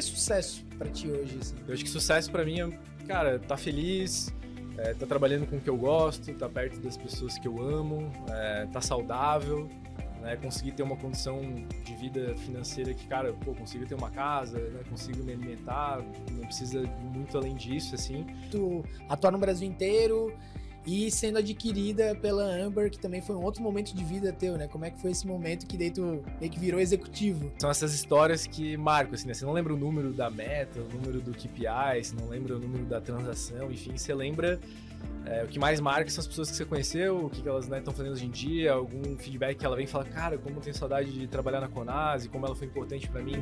é sucesso pra ti hoje? Assim? Eu acho que sucesso pra mim é, cara, tá feliz, tá trabalhando com o que eu gosto, tá perto das pessoas que eu amo, tá saudável, né, conseguir ter uma condição de vida financeira que, cara, consigo ter uma casa, né, consigo me alimentar, não precisa muito além disso, assim. Tu atua no Brasil inteiro e sendo adquirida pela Amber, que também foi um outro momento de vida teu, né? Como é que foi esse momento que daí tu meio que virou executivo? São essas histórias que marcam, assim, né? Você não lembra o número da meta, o número do KPI, você não lembra o número da transação, enfim, você lembra o que mais marca são as pessoas que você conheceu, o que elas estão fazendo hoje em dia, algum feedback que ela vem e fala, cara, como eu tenho saudade de trabalhar na Conase, como ela foi importante pra mim.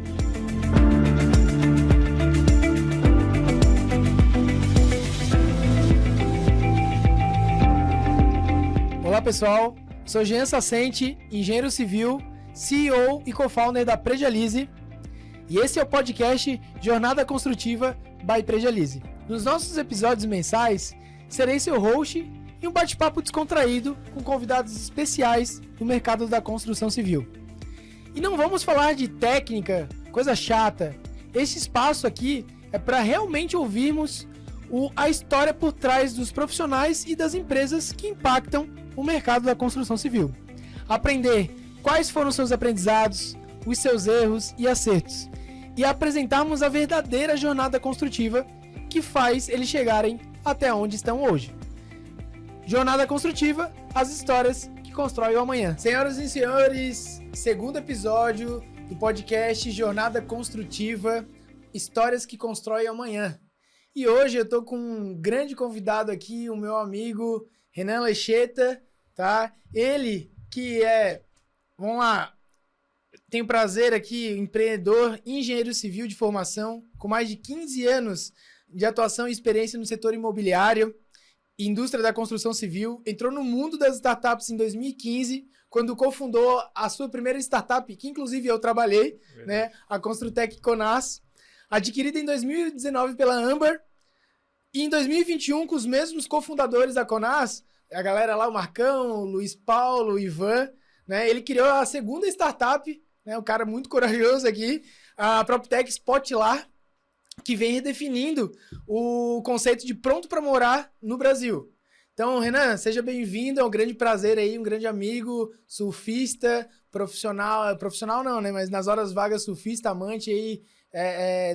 Olá pessoal, sou Jean Sacente, engenheiro civil, CEO e co-founder da Prejalize, e esse é o podcast Jornada Construtiva by Prejalize. Nos nossos episódios mensais, serei seu host e um bate-papo descontraído com convidados especiais do mercado da construção civil. E não vamos falar de técnica, coisa chata. Este espaço aqui é para realmente ouvirmos a história por trás dos profissionais e das empresas que impactam o mercado da construção civil. Aprender quais foram seus aprendizados, os seus erros e acertos. E apresentarmos a verdadeira jornada construtiva que faz eles chegarem até onde estão hoje. Jornada construtiva, as histórias que constroem o amanhã. Senhoras e senhores, segundo episódio do podcast Jornada Construtiva, histórias que constroem o amanhã. E hoje eu tô com um grande convidado aqui, o meu amigo Renan Lecheta, tá? Ele que vamos lá, tenho prazer aqui, empreendedor, engenheiro civil de formação, com mais de 15 anos de atuação e experiência no setor imobiliário e indústria da construção civil. Entrou no mundo das startups em 2015, quando cofundou a sua primeira startup, que inclusive eu trabalhei, né? A Construtec Conas, adquirida em 2019 pela Amber. E em 2021, com os mesmos cofundadores da Conas, a galera lá, o Marcão, o Luiz Paulo, o Ivan, né? Ele criou a segunda startup, né? Um cara muito corajoso aqui, a PropTech Spotlar, que vem redefinindo o conceito de pronto para morar no Brasil. Então, Renan, seja bem-vindo, é um grande prazer aí, um grande amigo, surfista, profissional não, né? Mas nas horas vagas surfista, amante aí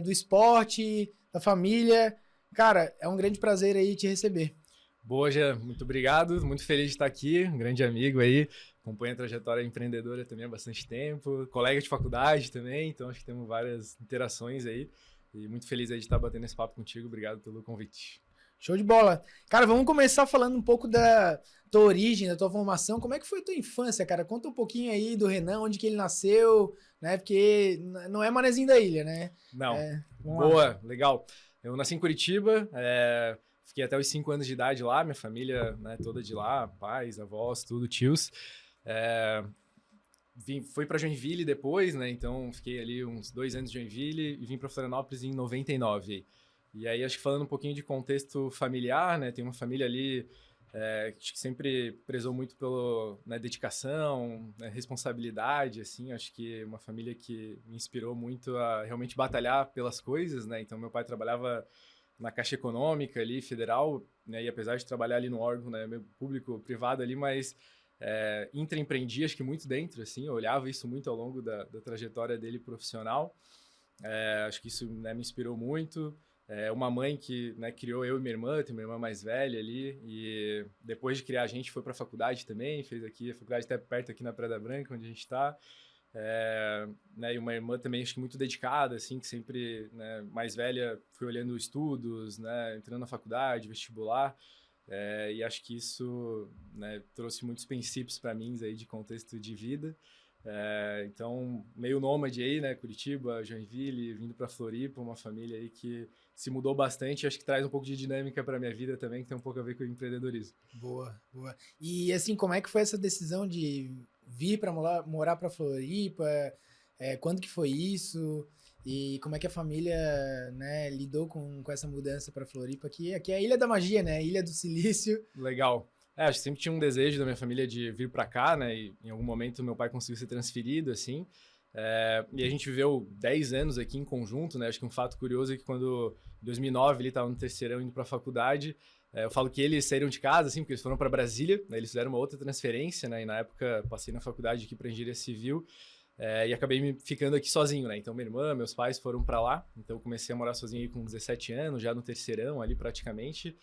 do esporte, da família. Cara, é um grande prazer aí te receber. Boa, Jean, muito obrigado, muito feliz de estar aqui, um grande amigo aí, acompanha a trajetória empreendedora também há bastante tempo, colega de faculdade também, então acho que temos várias interações aí, e muito feliz aí de estar batendo esse papo contigo, obrigado pelo convite. Show de bola. Cara, vamos começar falando um pouco da tua origem, da tua formação, como é que foi a tua infância, cara? Conta um pouquinho aí do Renan, onde que ele nasceu, né, porque não é manezinho da ilha, né? Não, boa, legal. Eu nasci em Curitiba, fiquei até os 5 anos de idade lá, minha família, né, toda de lá, pais, avós, tudo, tios. Fui para Joinville depois, né, então fiquei ali uns 2 anos de Joinville e vim para Florianópolis em 99. E aí, acho que falando um pouquinho de contexto familiar, né, tem uma família ali que sempre prezou muito pela dedicação, né, responsabilidade, assim, acho que uma família que me inspirou muito a realmente batalhar pelas coisas, né, então meu pai trabalhava na Caixa Econômica ali, federal, né, e apesar de trabalhar ali no órgão, né, meio público, privado ali, mas intraempreendi, acho que muito dentro, assim, eu olhava isso muito ao longo da trajetória dele profissional, acho que isso, né, me inspirou muito. Uma mãe que, né, criou eu e minha irmã, tem uma irmã mais velha ali, e depois de criar a gente foi para a faculdade também, fez aqui, a faculdade até perto aqui na Praia da Branca, onde a gente está, né, e uma irmã também acho que muito dedicada, assim, que sempre, né, mais velha, foi olhando estudos, né, entrando na faculdade, vestibular, e acho que isso, né, trouxe muitos princípios para mim aí de contexto de vida. Então, meio nômade aí, né, Curitiba, Joinville, vindo para Floripa, uma família aí que se mudou bastante, acho que traz um pouco de dinâmica para minha vida também, que tem um pouco a ver com o empreendedorismo. Boa, boa. E assim, como é que foi essa decisão de vir para morar para Floripa? Quando que foi isso? E como é que a família, né, lidou com essa mudança para Floripa? Aqui é a Ilha da Magia, né? Ilha do Silício. Legal. Acho que sempre tinha um desejo da minha família de vir para cá, né? E em algum momento meu pai conseguiu ser transferido, assim. E a gente viveu 10 anos aqui em conjunto, né? Acho que um fato curioso é que quando, em 2009, ele estava no terceirão indo para a faculdade, eu falo que eles saíram de casa, assim, porque eles foram para Brasília, né? Eles fizeram uma outra transferência, né? E na época passei na faculdade aqui para engenharia civil, e acabei ficando aqui sozinho, né? Então minha irmã, meus pais foram para lá, então eu comecei a morar sozinho aí com 17 anos, já no terceirão ali praticamente.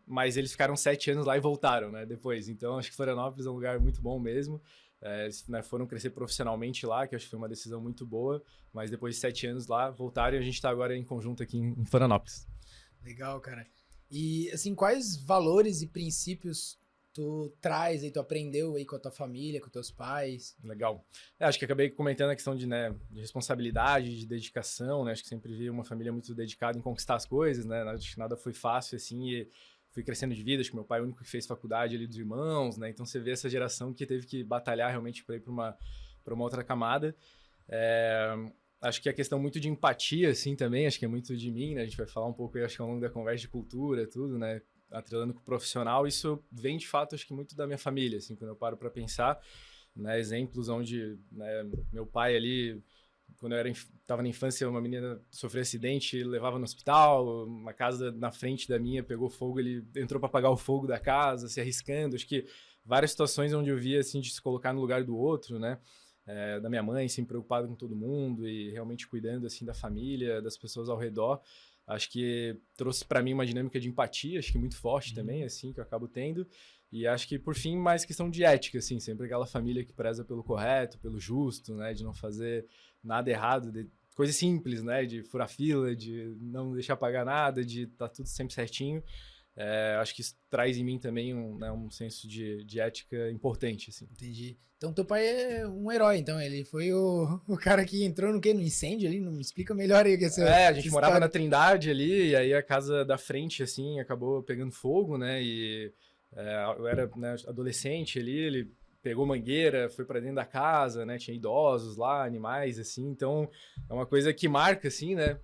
Mas eles ficaram 7 anos lá e voltaram, né? Depois. Então acho que Florianópolis é um lugar muito bom mesmo. Eles, né, foram crescer profissionalmente lá, que acho que foi uma decisão muito boa, mas depois de 7 anos lá, voltaram e a gente está agora em conjunto aqui em Florianópolis. Legal, cara. E, assim, quais valores e princípios tu traz aí, tu aprendeu aí com a tua família, com teus pais? Legal. Acho que acabei comentando a questão de, né, de responsabilidade, de dedicação, né? Acho que sempre vi uma família muito dedicada em conquistar as coisas, né? Acho que nada foi fácil, assim, e fui crescendo de vida. Acho que meu pai é o único que fez faculdade ali dos irmãos, né? Então você vê essa geração que teve que batalhar realmente para ir para uma outra camada. Acho que a questão muito de empatia, assim, também, acho que é muito de mim, né? A gente vai falar um pouco aí, acho que ao longo da conversa de cultura, tudo, né? Atrelando com o profissional, isso vem, de fato, acho que muito da minha família, assim, quando eu paro para pensar, né? Exemplos onde, né, meu pai ali, quando eu estava na infância, uma menina sofreu acidente, levava no hospital, uma casa na frente da minha pegou fogo, ele entrou para apagar o fogo da casa, se arriscando, acho que várias situações onde eu via, assim, de se colocar no lugar do outro, né? Da minha mãe, sempre preocupada com todo mundo e realmente cuidando, assim, da família, das pessoas ao redor. Acho que trouxe para mim uma dinâmica de empatia, acho que muito forte também, assim, que eu acabo tendo. E acho que, por fim, mais questão de ética, assim, sempre aquela família que preza pelo correto, pelo justo, né, de não fazer nada errado, de coisas simples, né, de furar fila, de não deixar pagar nada, de tá tudo sempre certinho. Acho que isso traz em mim também um senso de ética importante, assim. Entendi. Então teu pai é um herói, então. Ele foi o cara que entrou no quê? No incêndio ali? Não me explica melhor aí que essa a gente morava na Trindade ali, e aí a casa da frente, assim, acabou pegando fogo, né? E eu era, né, adolescente ali, ele pegou mangueira, foi para dentro da casa, né? Tinha idosos lá, animais, assim. Então, é uma coisa que marca, assim, né?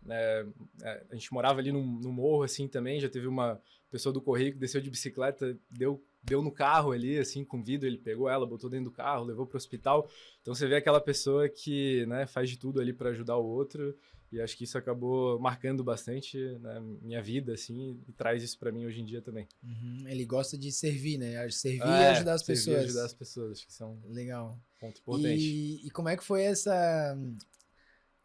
A gente morava ali no morro, assim, também. Já teve uma pessoa do correio que desceu de bicicleta, deu no carro ali, assim, com vidro, ele pegou ela, botou dentro do carro, levou para o hospital. Então, você vê aquela pessoa que, né, faz de tudo ali para ajudar o outro. E acho que isso acabou marcando bastante, né, minha vida, assim, e traz isso para mim hoje em dia também. Uhum. Ele gosta de servir, né? Servir e ajudar as pessoas. Servir e ajudar as pessoas, acho que isso é um Legal. Ponto importante. E como é que foi essa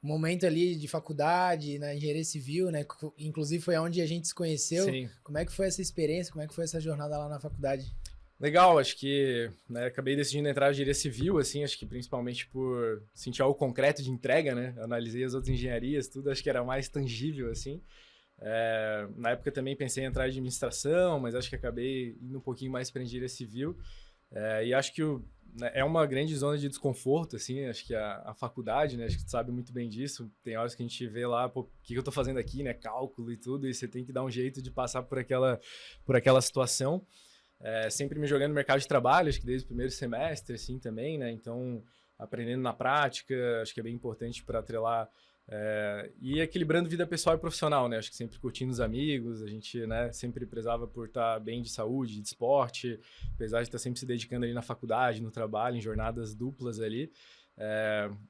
momento ali de faculdade, na engenharia civil, né? Inclusive foi onde a gente se conheceu. Sim. Como é que foi essa experiência? Como é que foi essa jornada lá na faculdade? Legal, acho que, né, acabei decidindo entrar na engenharia civil, assim, acho que principalmente por sentir algo concreto de entrega, né? Eu analisei as outras engenharias, tudo, acho que era mais tangível, assim. Na época também pensei em entrar em administração, mas acho que acabei indo um pouquinho mais para engenharia civil. E acho que né, é uma grande zona de desconforto, assim, acho que a faculdade, né, acho que tu sabe muito bem disso, tem horas que a gente vê lá, pô, o que eu tô fazendo aqui, né, cálculo e tudo, e você tem que dar um jeito de passar por aquela situação. Sempre me jogando no mercado de trabalho, acho que desde o primeiro semestre, assim, também, né, então aprendendo na prática, acho que é bem importante para atrelar e equilibrando vida pessoal e profissional, né? Acho que sempre curtindo os amigos, a gente, né, sempre prezava por estar bem de saúde, de esporte, apesar de estar sempre se dedicando ali na faculdade, no trabalho, em jornadas duplas ali.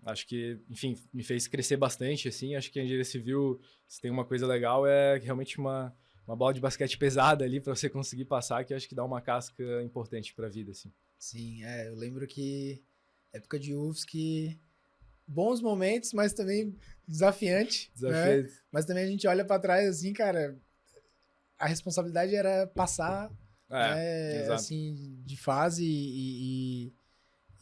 Acho que, enfim, me fez crescer bastante, assim. Acho que a engenharia civil, se tem uma coisa legal, é realmente uma bola de basquete pesada ali para você conseguir passar, que acho que dá uma casca importante para a vida, assim. Sim, eu lembro que época de UFSC, bons momentos, mas também desafiante. Né? Mas também a gente olha para trás assim, cara, a responsabilidade era passar assim, de fase e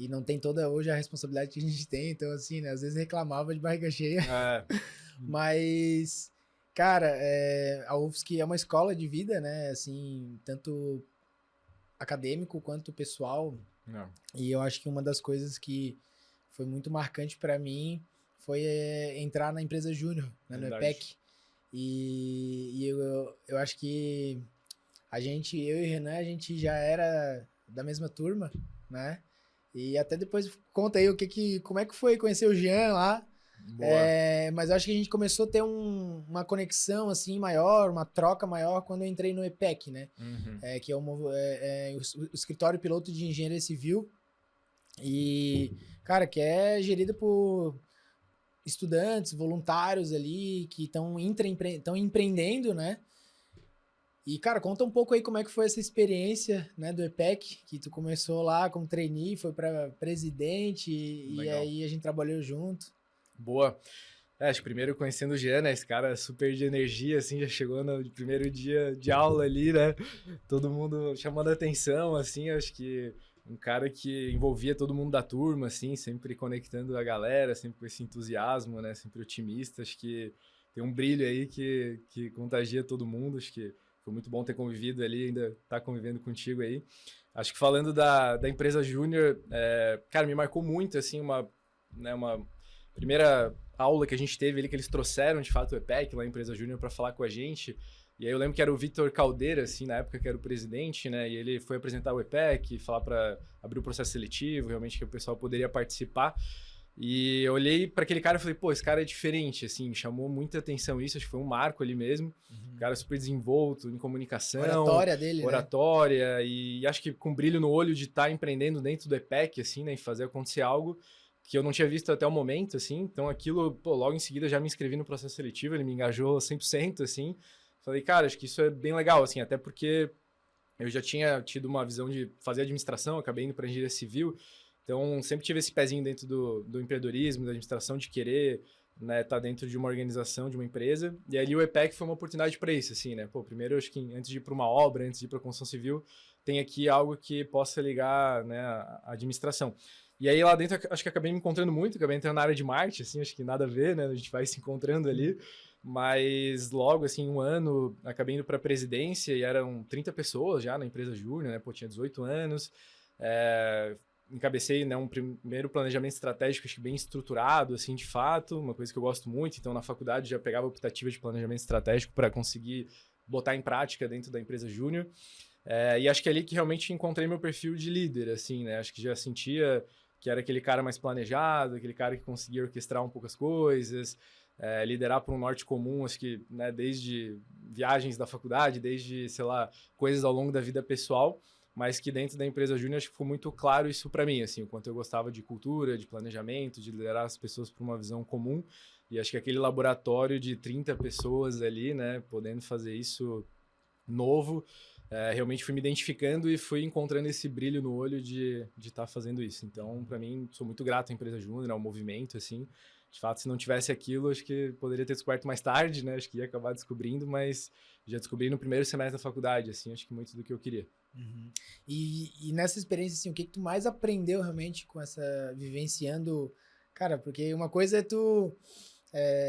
não tem toda hoje a responsabilidade que a gente tem, então assim, né, às vezes reclamava de barriga cheia. Mas, cara, a UFSC é uma escola de vida, né, assim, tanto acadêmico quanto pessoal. E eu acho que uma das coisas que foi muito marcante para mim foi entrar na empresa júnior, né, no EPEC. E eu acho que eu e o Renan, a gente já era da mesma turma, né? E até depois conta aí como é que foi conhecer o Jean lá. Mas eu acho que a gente começou a ter uma conexão assim maior, uma troca maior quando eu entrei no EPEC, né? Que é o escritório piloto de engenharia civil. E, cara, que é gerida por estudantes, voluntários ali que estão empreendendo, né? E, cara, conta um pouco aí como é que foi essa experiência, né, do EPEC, que tu começou lá como trainee, foi para presidente e Legal. aí a gente trabalhou junto. Boa. Acho que primeiro conhecendo o Jean, né? Esse cara super de energia, assim, já chegou no primeiro dia de aula ali, né? Todo mundo chamando atenção, assim, acho que um cara que envolvia todo mundo da turma, assim, sempre conectando a galera, sempre com esse entusiasmo, né? Sempre otimista, acho que tem um brilho aí que contagia todo mundo, acho que foi muito bom ter convivido ali, ainda tá convivendo contigo aí. Acho que falando da empresa Júnior, cara, me marcou muito, assim, uma primeira aula que a gente teve ali, que eles trouxeram de fato o EPEC, lá a empresa Júnior, para falar com a gente. E aí eu lembro que era o Vitor Caldeira, assim, na época que era o presidente, né? E ele foi apresentar o EPEC, falar para abrir o processo seletivo, realmente que o pessoal poderia participar. E eu olhei para aquele cara e falei, pô, esse cara é diferente, assim, me chamou muita atenção isso, acho que foi um marco ali mesmo. Um cara super desenvolto em comunicação, Oratória dele, oratória, né? E acho que com brilho no olho de estar empreendendo dentro do EPEC, assim, né? E fazer acontecer algo que eu não tinha visto até o momento, assim. Então aquilo, pô, logo em seguida já me inscrevi no processo seletivo, ele me engajou 100%, assim. Falei, cara, acho que isso é bem legal, assim, até porque eu já tinha tido uma visão de fazer administração, acabei indo para engenharia civil, então sempre tive esse pezinho dentro do empreendedorismo, da administração, de querer, né, tá dentro de uma organização, de uma empresa. E ali o EPEC foi uma oportunidade para isso, assim, né? Pô, primeiro, acho que antes de ir para uma obra, antes de ir para construção civil, tem aqui algo que possa ligar, né, a administração. E aí lá dentro, acho que acabei me encontrando muito, acabei entrando na área de marketing, assim, acho que nada a ver, né? A gente vai se encontrando ali. Mas logo, assim, um ano, acabei indo para a presidência e eram 30 pessoas já na empresa Júnior, né? Pô, tinha 18 anos. Encabecei, né, um primeiro planejamento estratégico, acho que bem estruturado, assim, de fato, uma coisa que eu gosto muito. Então, na faculdade, já pegava a optativa de planejamento estratégico para conseguir botar em prática dentro da empresa Júnior. E acho que é ali que realmente encontrei meu perfil de líder, assim, né? Acho que já sentia que era aquele cara mais planejado, aquele cara que conseguia orquestrar um pouco as coisas, liderar para um norte comum, acho que, né, desde viagens da faculdade, desde, sei lá, coisas ao longo da vida pessoal, mas que dentro da empresa Júnior acho que ficou muito claro isso para mim, assim, o quanto eu gostava de cultura, de planejamento, de liderar as pessoas para uma visão comum, e acho que aquele laboratório de 30 pessoas ali, né, podendo fazer isso novo, realmente fui me identificando e fui encontrando esse brilho no olho de estar fazendo isso. Então, para mim, sou muito grato à empresa Júnior, ao movimento, assim. De fato, se não tivesse aquilo, acho que poderia ter descoberto mais tarde, né? Acho que ia acabar descobrindo, mas já descobri no primeiro semestre da faculdade, assim, acho que muito do que eu queria. Uhum. E nessa experiência, assim, o que tu mais aprendeu realmente com essa, vivenciando, cara, porque uma coisa é tu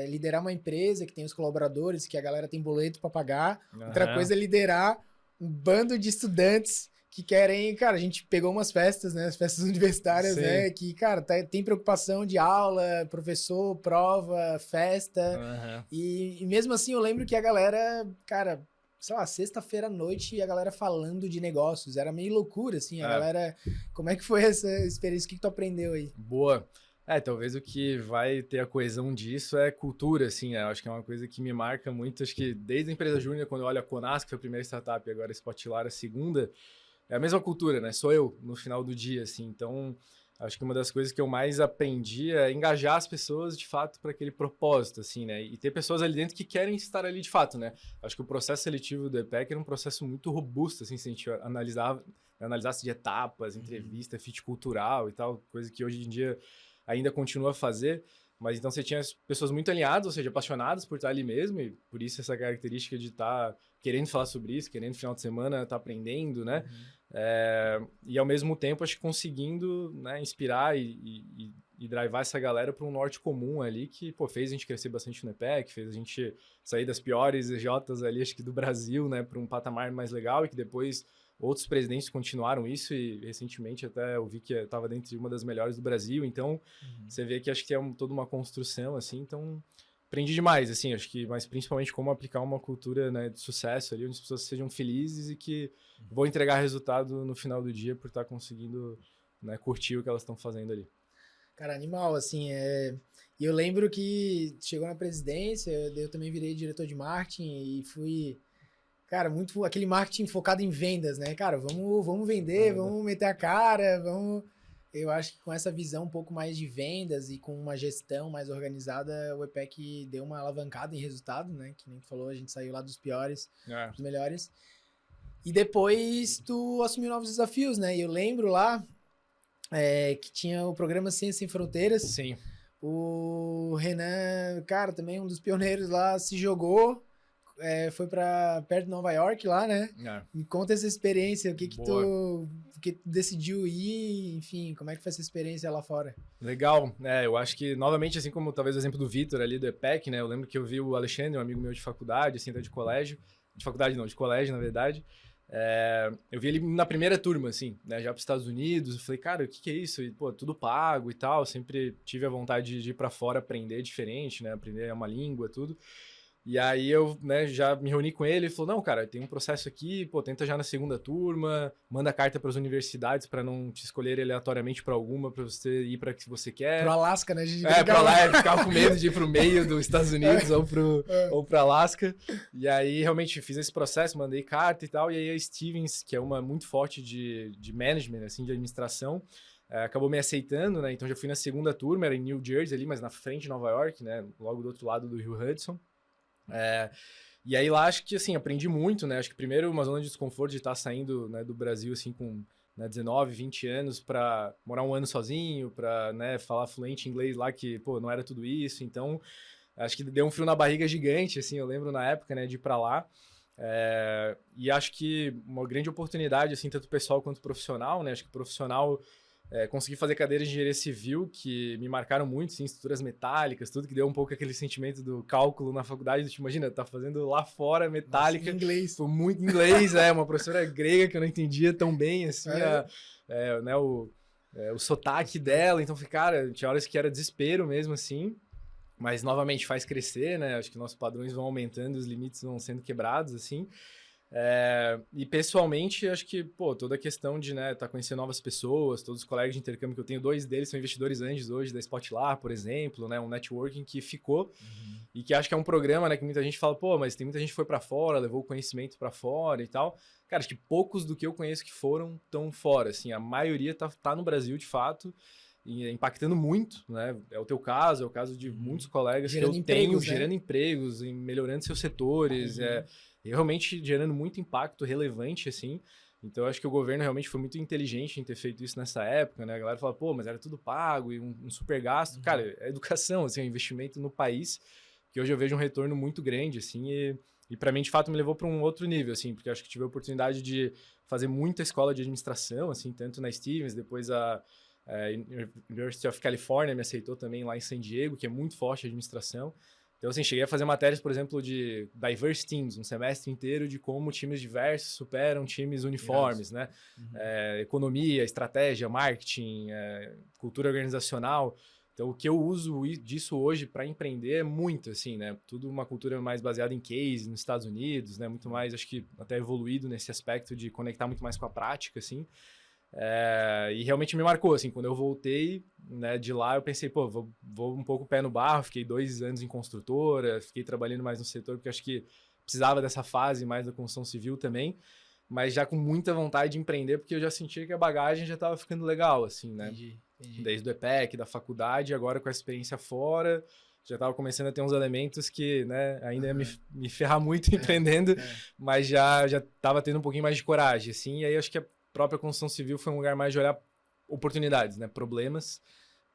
liderar uma empresa que tem os colaboradores, que a galera tem boleto para pagar, outra coisa é liderar um bando de estudantes que querem, cara, a gente pegou umas festas, né, as festas universitárias, Sim. né, que, cara, tem preocupação de aula, professor, prova, festa, e mesmo assim eu lembro que a galera, cara, sei lá, sexta-feira à noite e a galera falando de negócios, era meio loucura, assim, a galera, como é que foi essa experiência, o que tu aprendeu aí? Boa. Talvez o que vai ter a coesão disso é cultura, assim, né? Eu acho que é uma coisa que me marca muito, acho que desde a empresa Júnior, quando eu olho a Conas, que foi a primeira startup, e agora a Spotlar, a segunda, é a mesma cultura, né? Sou eu no final do dia, assim. Então, acho que uma das coisas que eu mais aprendi é engajar as pessoas, de fato, para aquele propósito, assim, né? E ter pessoas ali dentro que querem estar ali de fato, né? Acho que o processo seletivo do EPEC era um processo muito robusto, assim, se a gente analisasse de etapas, entrevista, fit cultural e tal, coisa que hoje em dia ainda continua a fazer. Mas então você tinha as pessoas muito alinhadas, ou seja, apaixonadas por estar ali mesmo, e por isso essa característica de estar querendo falar sobre isso, querendo no final de semana estar aprendendo, né? E ao mesmo tempo, acho que conseguindo, né, inspirar e drivar essa galera para um norte comum ali que, pô, fez a gente crescer bastante no EPEC, fez a gente sair das piores EJs ali, acho que do Brasil, né, para um patamar mais legal, e que depois outros presidentes continuaram isso, e recentemente até eu vi que estava dentro de uma das melhores do Brasil. Então você vê que acho que é toda uma construção, assim. Então aprendi demais, assim, acho que, mas principalmente como aplicar uma cultura, né, de sucesso ali, onde as pessoas sejam felizes e que vão entregar resultado no final do dia por estar conseguindo, né, curtir o que elas estão fazendo ali. Cara, animal, assim, E eu lembro que chegou na presidência, eu também virei diretor de marketing e fui, cara, muito aquele marketing focado em vendas, né? Cara, vamos vender, vamos meter a cara, vamos... Eu acho que com essa visão um pouco mais de vendas e com uma gestão mais organizada, o EPEC deu uma alavancada em resultado, né? Que nem tu falou, a gente saiu lá dos piores, dos melhores. E depois tu assumiu novos desafios, né? E eu lembro lá que tinha o programa Ciência Sem Fronteiras. Sim. O Renan, cara, também um dos pioneiros lá, se jogou, foi pra perto de Nova York lá, né? Me conta essa experiência, o que tu decidiu ir, enfim, como é que foi essa experiência lá fora? Legal, eu acho que, novamente, assim como talvez o exemplo do Vitor ali do EPEC, né? Eu lembro que eu vi o Alexandre, um amigo meu de faculdade, assim, de colégio, de faculdade não, de colégio, na verdade. Eu vi ele na primeira turma, assim, né, já para os Estados Unidos. Eu falei, cara, o que é isso? E, pô, tudo pago e tal. Sempre tive a vontade de ir para fora aprender diferente, né, aprender uma língua, tudo. E aí eu, né, já me reuni com ele e falou, não, cara, tem um processo aqui, pô, tenta já na segunda turma, manda carta para as universidades para não te escolher aleatoriamente para alguma, para você ir para que você quer. Pro Alasca, né? Pra lá, eu ficava com medo de ir pro meio dos Estados Unidos ou pro Alasca. E aí, realmente, fiz esse processo, mandei carta e tal, e aí a Stevens, que é uma muito forte de management, assim, de administração, acabou me aceitando, né? Então já fui na segunda turma, era em New Jersey ali, mas na frente de Nova York, né? Logo do outro lado do Rio Hudson. E aí lá acho que, assim, aprendi muito, né? Acho que primeiro uma zona de desconforto de estar saindo, né, do Brasil, assim, com 19, 20 anos para morar um ano sozinho, para, né, falar fluente inglês lá, que, pô, não era tudo isso. Então, acho que deu um frio na barriga gigante, assim, eu lembro na época, né, de ir para lá. E acho que uma grande oportunidade, assim, tanto pessoal quanto profissional, né? Acho que profissional... consegui fazer cadeiras de engenharia civil que me marcaram muito, sim, estruturas metálicas, tudo que deu um pouco aquele sentimento do cálculo na faculdade. Tu imagina, tá fazendo lá fora metálica. Nossa, inglês. Foi muito inglês, uma professora grega que eu não entendia tão bem, assim, né, o sotaque dela. Então, cara, tinha horas que era desespero mesmo, assim. Mas, novamente, faz crescer, né? Acho que nossos padrões vão aumentando, os limites vão sendo quebrados, assim. E pessoalmente, acho que, pô, toda a questão de, né, tá conhecendo novas pessoas, todos os colegas de intercâmbio que eu tenho, 2 deles são investidores anjos hoje da Spotlar, por exemplo, né, um networking que ficou e que acho que é um programa, né, que muita gente fala, pô, mas tem muita gente que foi para fora, levou o conhecimento para fora e tal. Cara, acho que poucos do que eu conheço que foram tão fora, assim, a maioria tá no Brasil, de fato, e impactando muito, né, é o teu caso, é o caso de muitos colegas gerando que eu empregos, tenho, né? gerando empregos, melhorando seus setores, e realmente gerando muito impacto relevante, assim. Então, eu acho que o governo realmente foi muito inteligente em ter feito isso nessa época, né? A galera fala, pô, mas era tudo pago e um super gasto. Cara, é educação, assim, é um investimento no país, que hoje eu vejo um retorno muito grande, assim, e para mim, de fato, me levou para um outro nível, assim, porque eu acho que tive a oportunidade de fazer muita escola de administração, assim, tanto na Stevens, depois a University of California me aceitou também lá em San Diego, que é muito forte a administração. Então, assim, cheguei a fazer matérias, por exemplo, de diverse teams, um semestre inteiro de como times diversos superam times uniformes, né? Economia, estratégia, marketing, cultura organizacional. Então, o que eu uso disso hoje para empreender é muito, assim, né? Tudo uma cultura mais baseada em case nos Estados Unidos, né? Muito mais, acho que até evoluído nesse aspecto de conectar muito mais com a prática, assim. E realmente me marcou, assim, quando eu voltei, né, de lá, eu pensei, pô, vou um pouco pé no barro, fiquei 2 anos em construtora, fiquei trabalhando mais no setor, porque acho que precisava dessa fase mais da construção civil também, mas já com muita vontade de empreender, porque eu já sentia que a bagagem já estava ficando legal, assim, né? Entendi. Desde o EPEC, da faculdade, agora com a experiência fora, já estava começando a ter uns elementos que, né, ainda ia me ferrar muito empreendendo, mas já estava tendo um pouquinho mais de coragem, assim, e aí acho que a própria construção civil foi um lugar mais de olhar oportunidades, né, problemas,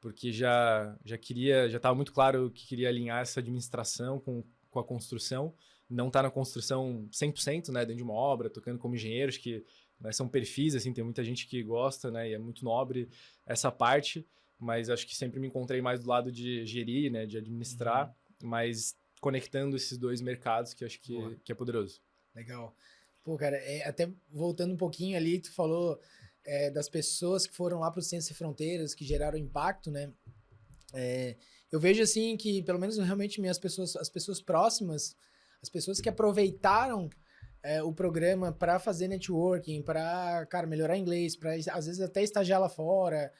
porque já estava muito claro que queria alinhar essa administração com a construção, não tá na construção 100%, né, dentro de uma obra, tocando como engenheiros, que, né, são perfis, assim, tem muita gente que gosta, né, e é muito nobre essa parte, mas acho que sempre me encontrei mais do lado de gerir, né, de administrar, mas conectando esses 2 mercados que acho que é poderoso. Legal. Pô, cara, até voltando um pouquinho ali, tu falou das pessoas que foram lá para o Ciência Sem Fronteiras, que geraram impacto, né? Eu vejo, assim, que pelo menos realmente as pessoas próximas, as pessoas que aproveitaram o programa para fazer networking, para, cara, melhorar inglês, para às vezes até estagiar lá fora,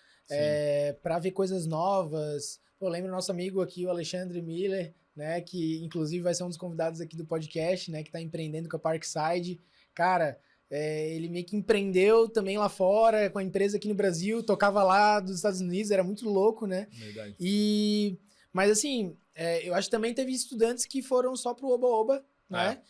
para ver coisas novas. Pô, lembro nosso amigo aqui, o Alexandre Miller, né, que inclusive vai ser um dos convidados aqui do podcast, né, que está empreendendo com a Parkside. Cara, Ele meio que empreendeu também lá fora, com a empresa aqui no Brasil, tocava lá dos Estados Unidos, era muito louco, né? Verdade. Mas assim, eu acho que também teve estudantes que foram só pro Oba-Oba, né?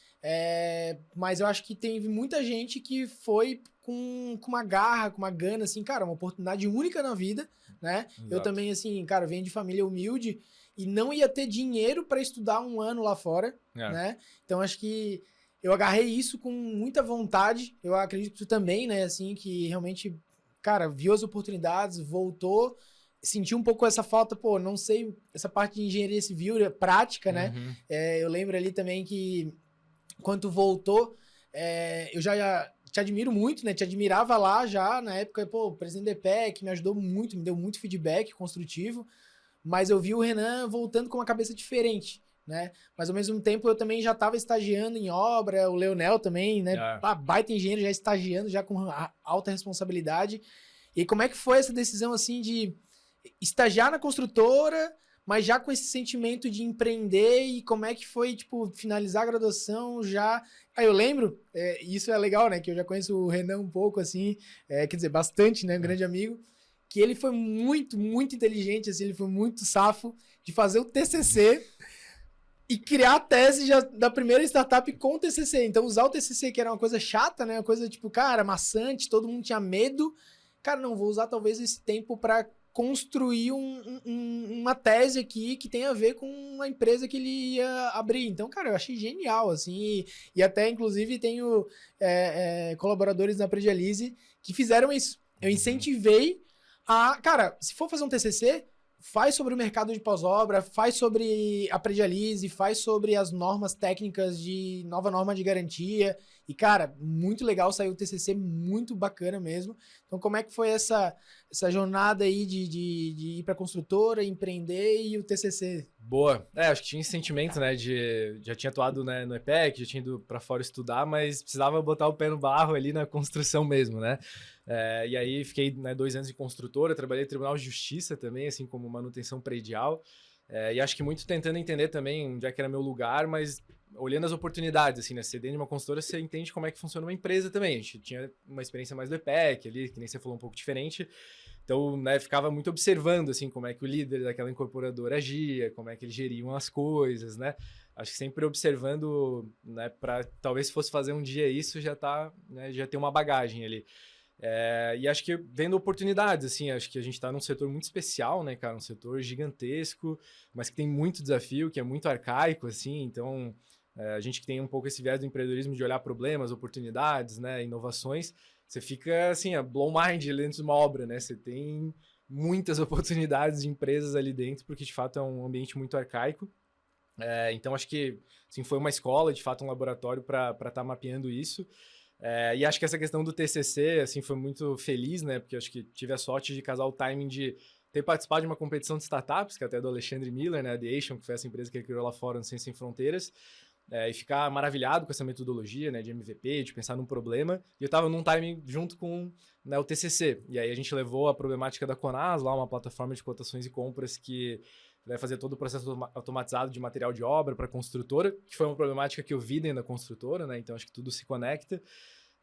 Mas eu acho que teve muita gente que foi com uma garra, com uma gana, assim, cara, uma oportunidade única na vida, né? Exato. Eu também, assim, cara, venho de família humilde e não ia ter dinheiro para estudar um ano lá fora, né? Então acho que eu agarrei isso com muita vontade. Eu acredito que tu também, né? Assim, que realmente, cara, viu as oportunidades, voltou, sentiu um pouco essa falta, pô, não sei, essa parte de engenharia civil, prática, né? Uhum. Eu lembro ali também que quando tu voltou, eu já te admiro muito, né? Te admirava lá já, na época, pô, o presidente do EPEC me ajudou muito, me deu muito feedback construtivo, mas eu vi o Renan voltando com uma cabeça diferente, né? Mas ao mesmo tempo eu também já estava estagiando em obra, o Leonel também, né? Baita engenheiro, já estagiando, já com alta responsabilidade. E como é que foi essa decisão, assim, de estagiar na construtora, mas já com esse sentimento de empreender, e como é que foi, tipo, finalizar a graduação já... eu lembro, isso é legal, né, que eu já conheço o Renan um pouco, assim, quer dizer, bastante, né, um grande amigo, que ele foi muito, muito inteligente, assim, ele foi muito safo de fazer o TCC e criar a tese já da primeira startup com o TCC. Então, usar o TCC, que era uma coisa chata, né, uma coisa, tipo, cara, maçante, todo mundo tinha medo. Cara, não, vou usar talvez esse tempo para construir uma tese aqui que tem a ver com a empresa que ele ia abrir. Então, cara, eu achei genial, assim, e até, inclusive, tenho colaboradores na Predialise que fizeram isso. Eu incentivei cara, se for fazer um TCC, faz sobre o mercado de pós-obra, faz sobre a Predialise, faz sobre as normas técnicas de nova norma de garantia. E, cara, muito legal, saiu o TCC, muito bacana mesmo. Então, como é que foi essa jornada aí de ir para construtora, empreender e o TCC? Boa. Acho que tinha esse sentimento, né, já tinha atuado, né, no EPEC, já tinha ido para fora estudar, mas precisava botar o pé no barro ali na construção mesmo, né? E aí fiquei, né, 2 anos em construtora, trabalhei no Tribunal de Justiça também, assim como manutenção predial, e acho que muito tentando entender também onde é que era meu lugar, mas olhando as oportunidades, assim, né, você dentro de uma consultora, você entende como é que funciona uma empresa também. A gente tinha uma experiência mais do EPEC ali, que nem você falou, um pouco diferente. Então, né, ficava muito observando, assim, como é que o líder daquela incorporadora agia, como é que eles geriam as coisas, né? Acho que sempre observando, né, para talvez se fosse fazer um dia isso, né, já ter uma bagagem ali. E acho que vendo oportunidades, assim, acho que a gente está num setor muito especial, né, cara? Um setor gigantesco, mas que tem muito desafio, que é muito arcaico, assim, então... a gente que tem um pouco esse viés do empreendedorismo de olhar problemas, oportunidades, né, inovações, você fica assim, blow mind dentro de uma obra, né? Você tem muitas oportunidades de empresas ali dentro, porque de fato é um ambiente muito arcaico. Então acho que assim, foi uma escola, de fato um laboratório para estar mapeando isso. E acho que essa questão do TCC assim, foi muito feliz, né? Porque acho que tive a sorte de casar o timing de ter participado de uma competição de startups, que é até do Alexandre Miller, né? A The Asian, que foi essa empresa que ele criou lá fora no Ciência Sem Fronteiras. E ficar maravilhado com essa metodologia, né, de MVP, de pensar num problema. E eu estava num timing junto com, né, o TCC. E aí a gente levou a problemática da Conas, lá uma plataforma de cotações e compras que vai fazer todo o processo automatizado de material de obra para a construtora, que foi uma problemática que eu vi dentro da construtora, né, então acho que tudo se conecta.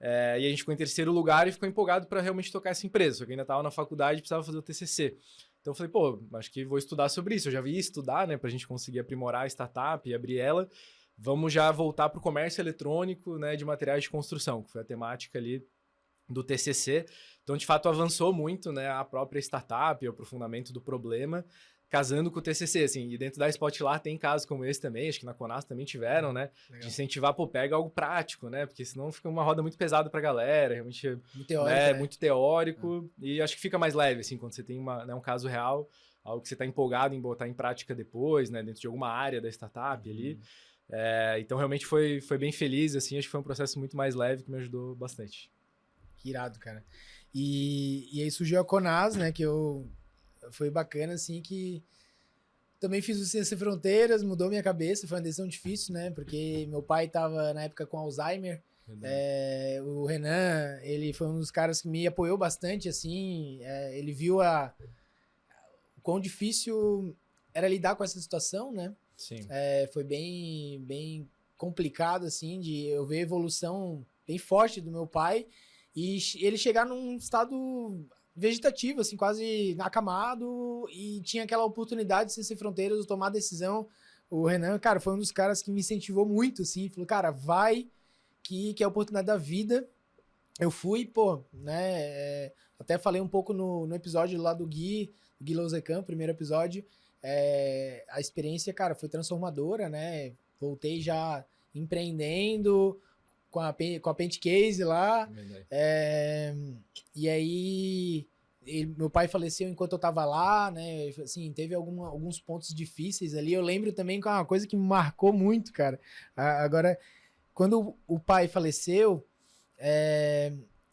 E a gente ficou em terceiro lugar e ficou empolgado para realmente tocar essa empresa. Só que ainda estava na faculdade e precisava fazer o TCC. Então eu falei, pô, acho que vou estudar sobre isso. Eu já vi estudar, né, para a gente conseguir aprimorar a startup e abrir ela. Vamos já voltar para o comércio eletrônico, né, de materiais de construção, que foi a temática ali do TCC. Então, de fato, avançou muito, né, a própria startup, o aprofundamento do problema, casando com o TCC, assim. E dentro da Spotlar tem casos como esse também, acho que na Conas também tiveram, né, Legal. de incentivar, pô, pega algo prático, né, porque senão fica uma roda muito pesada para a galera, realmente muito teórico, né, muito teórico, e acho que fica mais leve, assim, quando você tem um caso real, algo que você está empolgado em botar em prática depois, né, dentro de alguma área da startup ali. Então realmente foi bem feliz, assim, acho que foi um processo muito mais leve que me ajudou bastante. Que irado, cara. E aí surgiu a Conas, né, foi bacana, assim, que também fiz o Ciência Sem Fronteiras, mudou minha cabeça, foi uma decisão difícil, né, porque meu pai tava na época com Alzheimer, o Renan, ele foi um dos caras que me apoiou bastante, assim, ele viu o quão difícil era lidar com essa situação, né, Sim. foi bem complicado, assim, de eu ver a evolução bem forte do meu pai, e ele chegar num estado vegetativo, assim, quase acamado, e tinha aquela oportunidade de sem fronteiras, de tomar decisão. O Renan, cara, foi um dos caras que me incentivou muito, assim, falou, cara, vai, que é a oportunidade da vida. Eu fui, pô, né, até falei um pouco no episódio lá do Gui Louzecan, primeiro episódio, a experiência, cara, foi transformadora, né, voltei já empreendendo com a Paint Case lá, e aí meu pai faleceu enquanto eu tava lá, né, assim, teve alguns pontos difíceis ali. Eu lembro também que é uma coisa que me marcou muito, cara. Agora, quando o pai faleceu,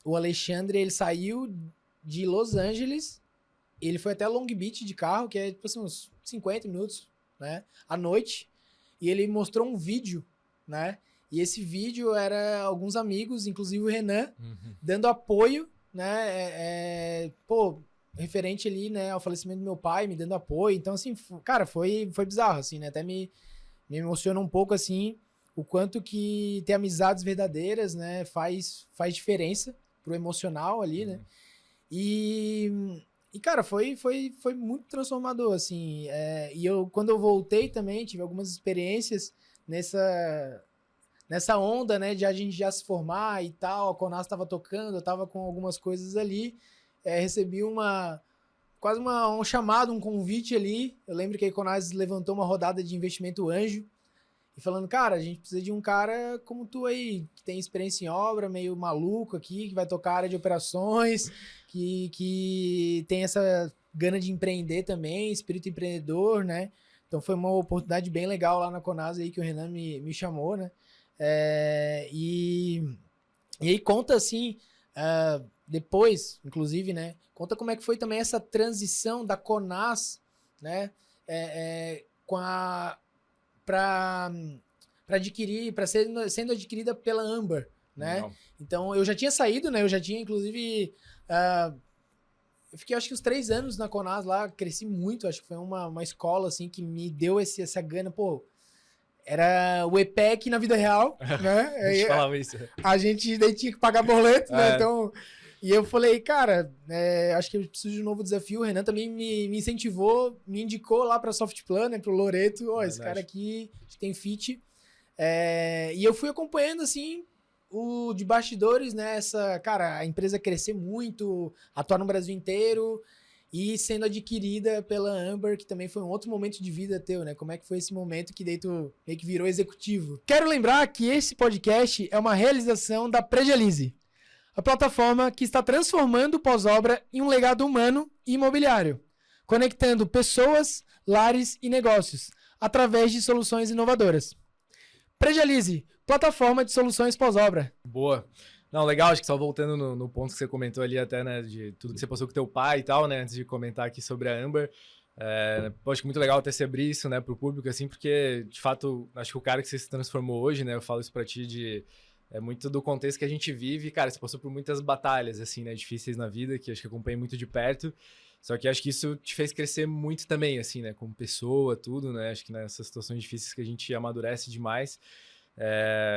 o Alexandre, ele saiu de Los Angeles, ele foi até Long Beach de carro, que é tipo assim, uns 50 minutos, né, à noite, e ele mostrou um vídeo, né, e esse vídeo era alguns amigos, inclusive o Renan, dando apoio, né, pô, referente ali, né, ao falecimento do meu pai, me dando apoio. Então, assim, cara, foi bizarro, assim, né, até me emociona um pouco, assim, o quanto que ter amizades verdadeiras, né, faz diferença pro emocional ali, né, e cara, foi muito transformador, assim, e quando eu voltei também, tive algumas experiências nessa onda, né, de a gente já se formar e tal. A Conas estava tocando, eu estava com algumas coisas ali, recebi quase um chamado, um convite ali. Eu lembro que a Conas levantou uma rodada de investimento anjo, e falando, cara, a gente precisa de um cara como tu aí, que tem experiência em obra, meio maluco aqui, que vai tocar a área de operações, que tem essa gana de empreender também, espírito empreendedor, né? Então foi uma oportunidade bem legal lá na Conas aí que o Renan me chamou, né? E aí conta assim, depois, inclusive, né? Conta como é que foi também essa transição da Conas, né? Para adquirir, para sendo adquirida pela Amber, né? Não. Então eu já tinha saído, né? Eu já tinha, inclusive, eu fiquei acho que uns 3 anos na Conas lá, cresci muito. Acho que foi uma escola assim que me deu essa gana, pô. Era o EPEC na vida real, né? A gente falava isso. A gente daí tinha que pagar boleto, né? Então, e eu falei, cara, acho que eu preciso de um novo desafio. O Renan também me incentivou, me indicou lá para a Softplan, né? Pro Loreto. Esse cara aqui tem fit. E eu fui acompanhando, assim, o de bastidores, né? Cara, a empresa crescer muito, atuar no Brasil inteiro e sendo adquirida pela Amber, que também foi um outro momento de vida teu, né? Como é que foi esse momento que daí tu meio que virou executivo? Quero lembrar que esse podcast é uma realização da Predialize, a plataforma que está transformando o pós-obra em um legado humano e imobiliário, conectando pessoas, lares e negócios, através de soluções inovadoras. Predialize, plataforma de soluções pós-obra. Boa. Não, legal, acho que só voltando no ponto que você comentou ali até, né, de tudo que você passou com teu pai e tal, né, antes de comentar aqui sobre a Amber, acho que muito legal até se abrir isso, né, pro público, assim, porque, de fato, acho que o cara que você se transformou hoje, né, eu falo isso pra ti muito do contexto que a gente vive, cara, você passou por muitas batalhas, assim, né, difíceis na vida, que acho que acompanhei muito de perto, só que acho que isso te fez crescer muito também, assim, né, como pessoa, tudo, né, acho que nessas situações difíceis que a gente amadurece demais.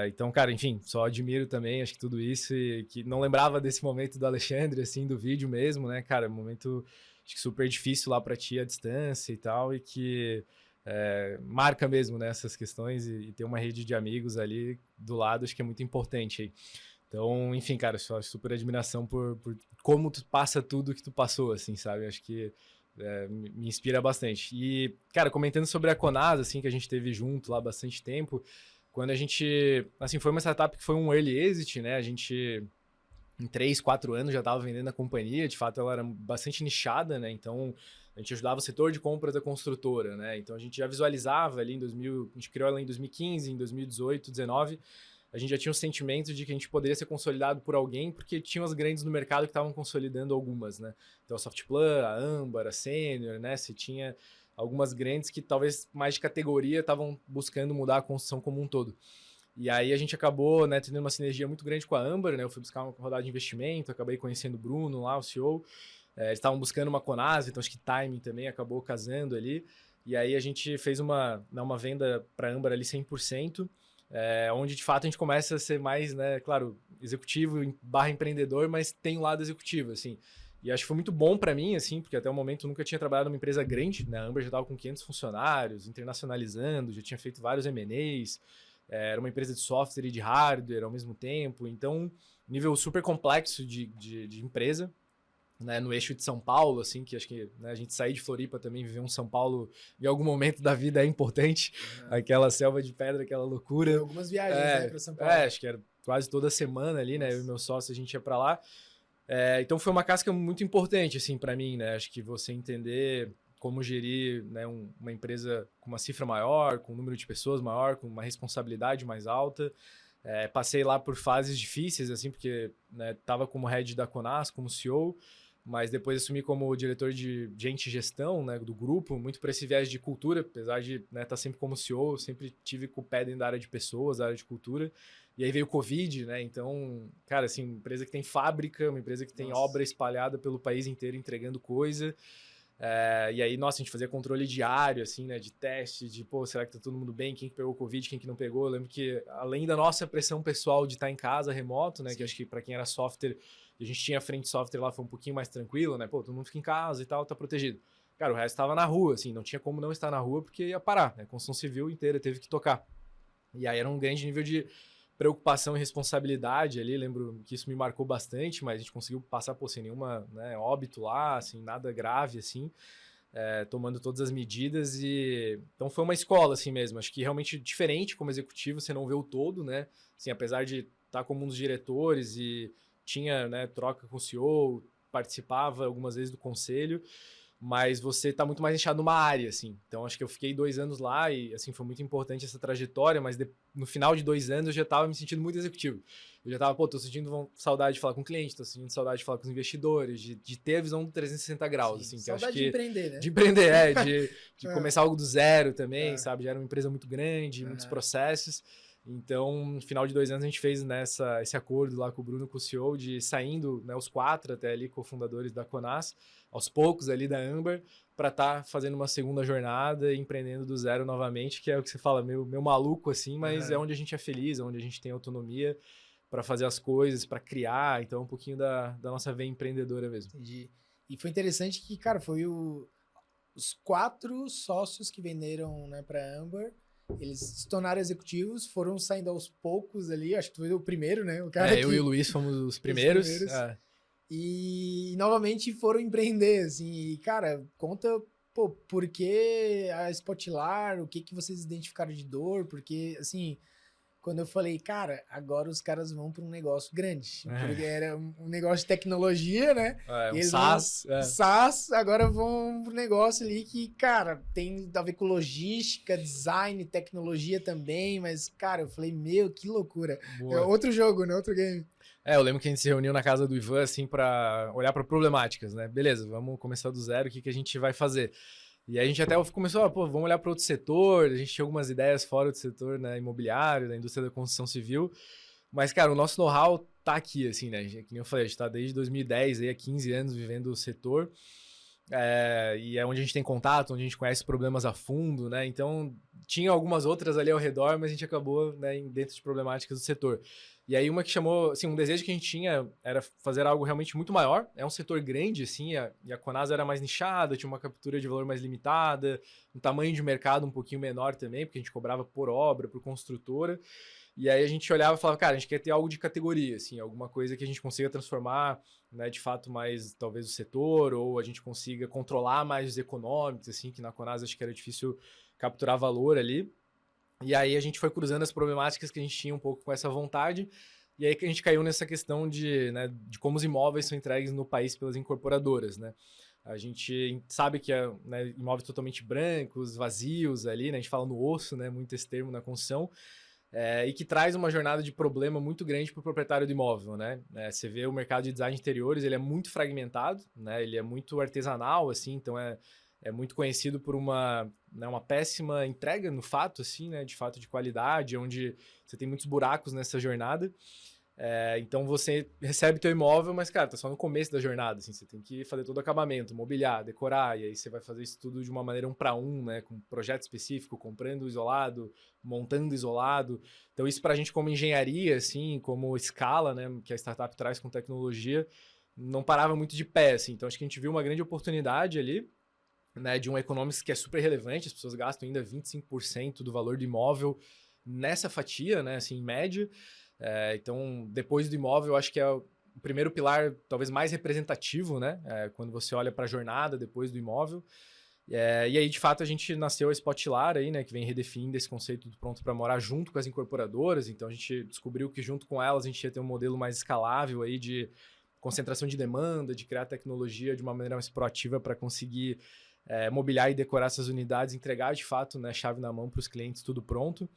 Então, cara, enfim, só admiro também, acho que tudo isso, e que não lembrava desse momento do Alexandre, assim, do vídeo mesmo, né, cara, um momento, acho que super difícil lá pra ti à distância e tal, e que marca mesmo, né, essas questões, e ter uma rede de amigos ali do lado, acho que é muito importante aí. Então, enfim, cara, só super admiração por como tu passa tudo que tu passou, assim, sabe, acho que me inspira bastante. E, cara, comentando sobre a Conas, assim, que a gente teve junto lá há bastante tempo, quando a gente, assim, foi uma startup que foi um early exit, né, a gente, em 3, 4 anos já estava vendendo a companhia, de fato ela era bastante nichada, né, então a gente ajudava o setor de compras da construtora, né, então a gente já visualizava ali a gente criou ela em 2015, em 2018, 2019, a gente já tinha um sentimento de que a gente poderia ser consolidado por alguém, porque tinha as grandes no mercado que estavam consolidando algumas, né, então a Softplan, a Amber, a Senior, né, se tinha algumas grandes que talvez mais de categoria estavam buscando mudar a construção como um todo. E aí a gente acabou, né, tendo uma sinergia muito grande com a Amber, né, eu fui buscar uma rodada de investimento, acabei conhecendo o Bruno lá, o CEO, eles estavam buscando uma Conas, então acho que timing também acabou casando ali, e aí a gente fez uma venda para a Amber ali 100%, onde de fato a gente começa a ser mais, né, claro, executivo / empreendedor, mas tem um lado executivo, assim. E acho que foi muito bom para mim, assim, porque até o momento eu nunca tinha trabalhado numa empresa grande, né? A Amber já estava com 500 funcionários, internacionalizando, já tinha feito vários M&As, era uma empresa de software e de hardware ao mesmo tempo, então nível super complexo de empresa, né, no eixo de São Paulo, assim, que acho que, né, a gente sair de Floripa também, viver um São Paulo em algum momento da vida é importante, aquela selva de pedra, aquela loucura. Tem algumas viagens, né, para São Paulo. Acho que era quase toda semana ali, né, eu e meu sócio, a gente ia para lá. Então foi uma casca muito importante, assim, para mim, né, acho que você entender como gerir, né, uma empresa com uma cifra maior, com um número de pessoas maior, com uma responsabilidade mais alta. Passei lá por fases difíceis, assim, porque, né, tava como head da Conas, como CEO, mas depois assumi como diretor de gente e gestão, né, do grupo, muito para esse viés de cultura, apesar de, né, estar sempre como CEO, eu sempre tive com o pé dentro da área de pessoas, da área de cultura. E aí veio o Covid, né? Então, cara, assim, uma empresa que tem fábrica, uma empresa que tem obra espalhada pelo país inteiro entregando coisa. E aí, nossa, a gente fazia controle diário, assim, né? De teste, de, pô, será que tá todo mundo bem? Quem que pegou Covid, quem que não pegou? Eu lembro que, além da nossa pressão pessoal de estar em casa, remoto, né? Sim. Que acho que para quem era software, a gente tinha frente de software lá, foi um pouquinho mais tranquilo, né? Pô, todo mundo fica em casa e tal, tá protegido. Cara, o resto tava na rua, assim, não tinha como não estar na rua, porque ia parar, né? A construção civil inteira teve que tocar. E aí era um grande nível de preocupação e responsabilidade ali, lembro que isso me marcou bastante, mas a gente conseguiu passar por sem nenhuma, né, óbito lá, assim, nada grave, assim, tomando todas as medidas e... Então foi uma escola, assim mesmo, acho que realmente diferente como executivo, você não vê o todo, né, assim, apesar de estar como um dos diretores e tinha, né, troca com o CEO, participava algumas vezes do conselho, mas você tá muito mais inchado numa área, assim. Então, acho que eu fiquei 2 anos lá e, assim, foi muito importante essa trajetória, mas no final de 2 anos eu já tava me sentindo muito executivo. Eu já tava, pô, tô sentindo saudade de falar com o cliente, tô sentindo saudade de falar com os investidores, de ter a visão do 360 graus, Sim, assim. Que saudade eu acho que, de empreender, né? De empreender, de começar algo do zero também, sabe? Já era uma empresa muito grande, muitos processos. Então, no final de 2 anos, a gente fez esse acordo lá com o Bruno, com o CEO, de saindo, né, os 4 até ali, cofundadores da Conas, aos poucos ali da Amber, para estar fazendo uma segunda jornada e empreendendo do zero novamente, que é o que você fala, meu maluco assim, mas é onde a gente é feliz, é onde a gente tem autonomia para fazer as coisas, para criar, então um pouquinho da nossa veia empreendedora mesmo. Entendi. E foi interessante que, cara, foi os 4 sócios que venderam, né, para Amber, eles se tornaram executivos, foram saindo aos poucos ali, acho que tu foi o primeiro, né? O cara eu e o Luiz fomos os primeiros. E novamente foram empreender, assim, e, cara, conta, pô, por que a Spotlar, o que vocês identificaram de dor, porque, assim, quando eu falei, cara, agora os caras vão para um negócio grande, porque era um negócio de tecnologia, né? Um SaaS. SaaS, agora vão para um negócio ali que, cara, tem a ver com logística, design, tecnologia também, mas, cara, eu falei, meu, que loucura. É outro jogo, né? Outro game. Eu lembro que a gente se reuniu na casa do Ivan, assim, para olhar para problemáticas, né? Beleza, vamos começar do zero, o que a gente vai fazer? E aí a gente até começou, vamos olhar para outro setor, a gente tinha algumas ideias fora do setor, né, imobiliário, da indústria da construção civil, mas, cara, o nosso know-how tá aqui, assim, né? Que nem eu falei, a gente tá desde 2010, aí há 15 anos vivendo o setor, e é onde a gente tem contato, onde a gente conhece problemas a fundo, né? Então, tinha algumas outras ali ao redor, mas a gente acabou, né, dentro de problemáticas do setor. E aí uma que chamou, assim, um desejo que a gente tinha era fazer algo realmente muito maior. É um setor grande, assim, e a Conas era mais nichada, tinha uma captura de valor mais limitada, um tamanho de mercado um pouquinho menor também, porque a gente cobrava por obra, por construtora. E aí a gente olhava e falava, cara, a gente quer ter algo de categoria, assim, alguma coisa que a gente consiga transformar, né, de fato, mais, talvez, o setor, ou a gente consiga controlar mais os econômicos, assim, que na Conas acho que era difícil capturar valor ali. E aí a gente foi cruzando as problemáticas que a gente tinha um pouco com essa vontade, e aí que a gente caiu nessa questão de como os imóveis são entregues no país pelas incorporadoras, né? A gente sabe que é, né, imóveis totalmente brancos, vazios ali, né? A gente fala no osso, né? Muito esse termo na construção, e que traz uma jornada de problema muito grande para o proprietário do imóvel, né? Você vê o mercado de design de interiores, ele é muito fragmentado, né? Ele é muito artesanal, assim, então é muito conhecido por uma péssima entrega no fato, assim, né? De fato de qualidade, onde você tem muitos buracos nessa jornada. Então você recebe teu imóvel, mas, cara, tá só no começo da jornada, assim, você tem que fazer todo o acabamento, mobiliar, decorar, e aí você vai fazer isso tudo de uma maneira 1 para 1, né, com um projeto específico, comprando isolado, montando isolado. Então isso pra gente como engenharia, assim, como escala, né, que a startup traz com tecnologia, não parava muito de pé, assim. Então acho que a gente viu uma grande oportunidade ali, né, de um economics que é super relevante, as pessoas gastam ainda 25% do valor do imóvel nessa fatia, né, assim, em média. Então, depois do imóvel, eu acho que é o primeiro pilar talvez mais representativo, né, quando você olha para a jornada depois do imóvel. E aí, de fato, a gente nasceu a Spotlar aí, né, que vem redefinindo esse conceito do pronto para morar junto com as incorporadoras. Então, a gente descobriu que junto com elas a gente ia ter um modelo mais escalável aí de concentração de demanda, de criar tecnologia de uma maneira mais proativa para conseguir mobiliar e decorar essas unidades, entregar de fato, né, chave na mão para os clientes, tudo pronto.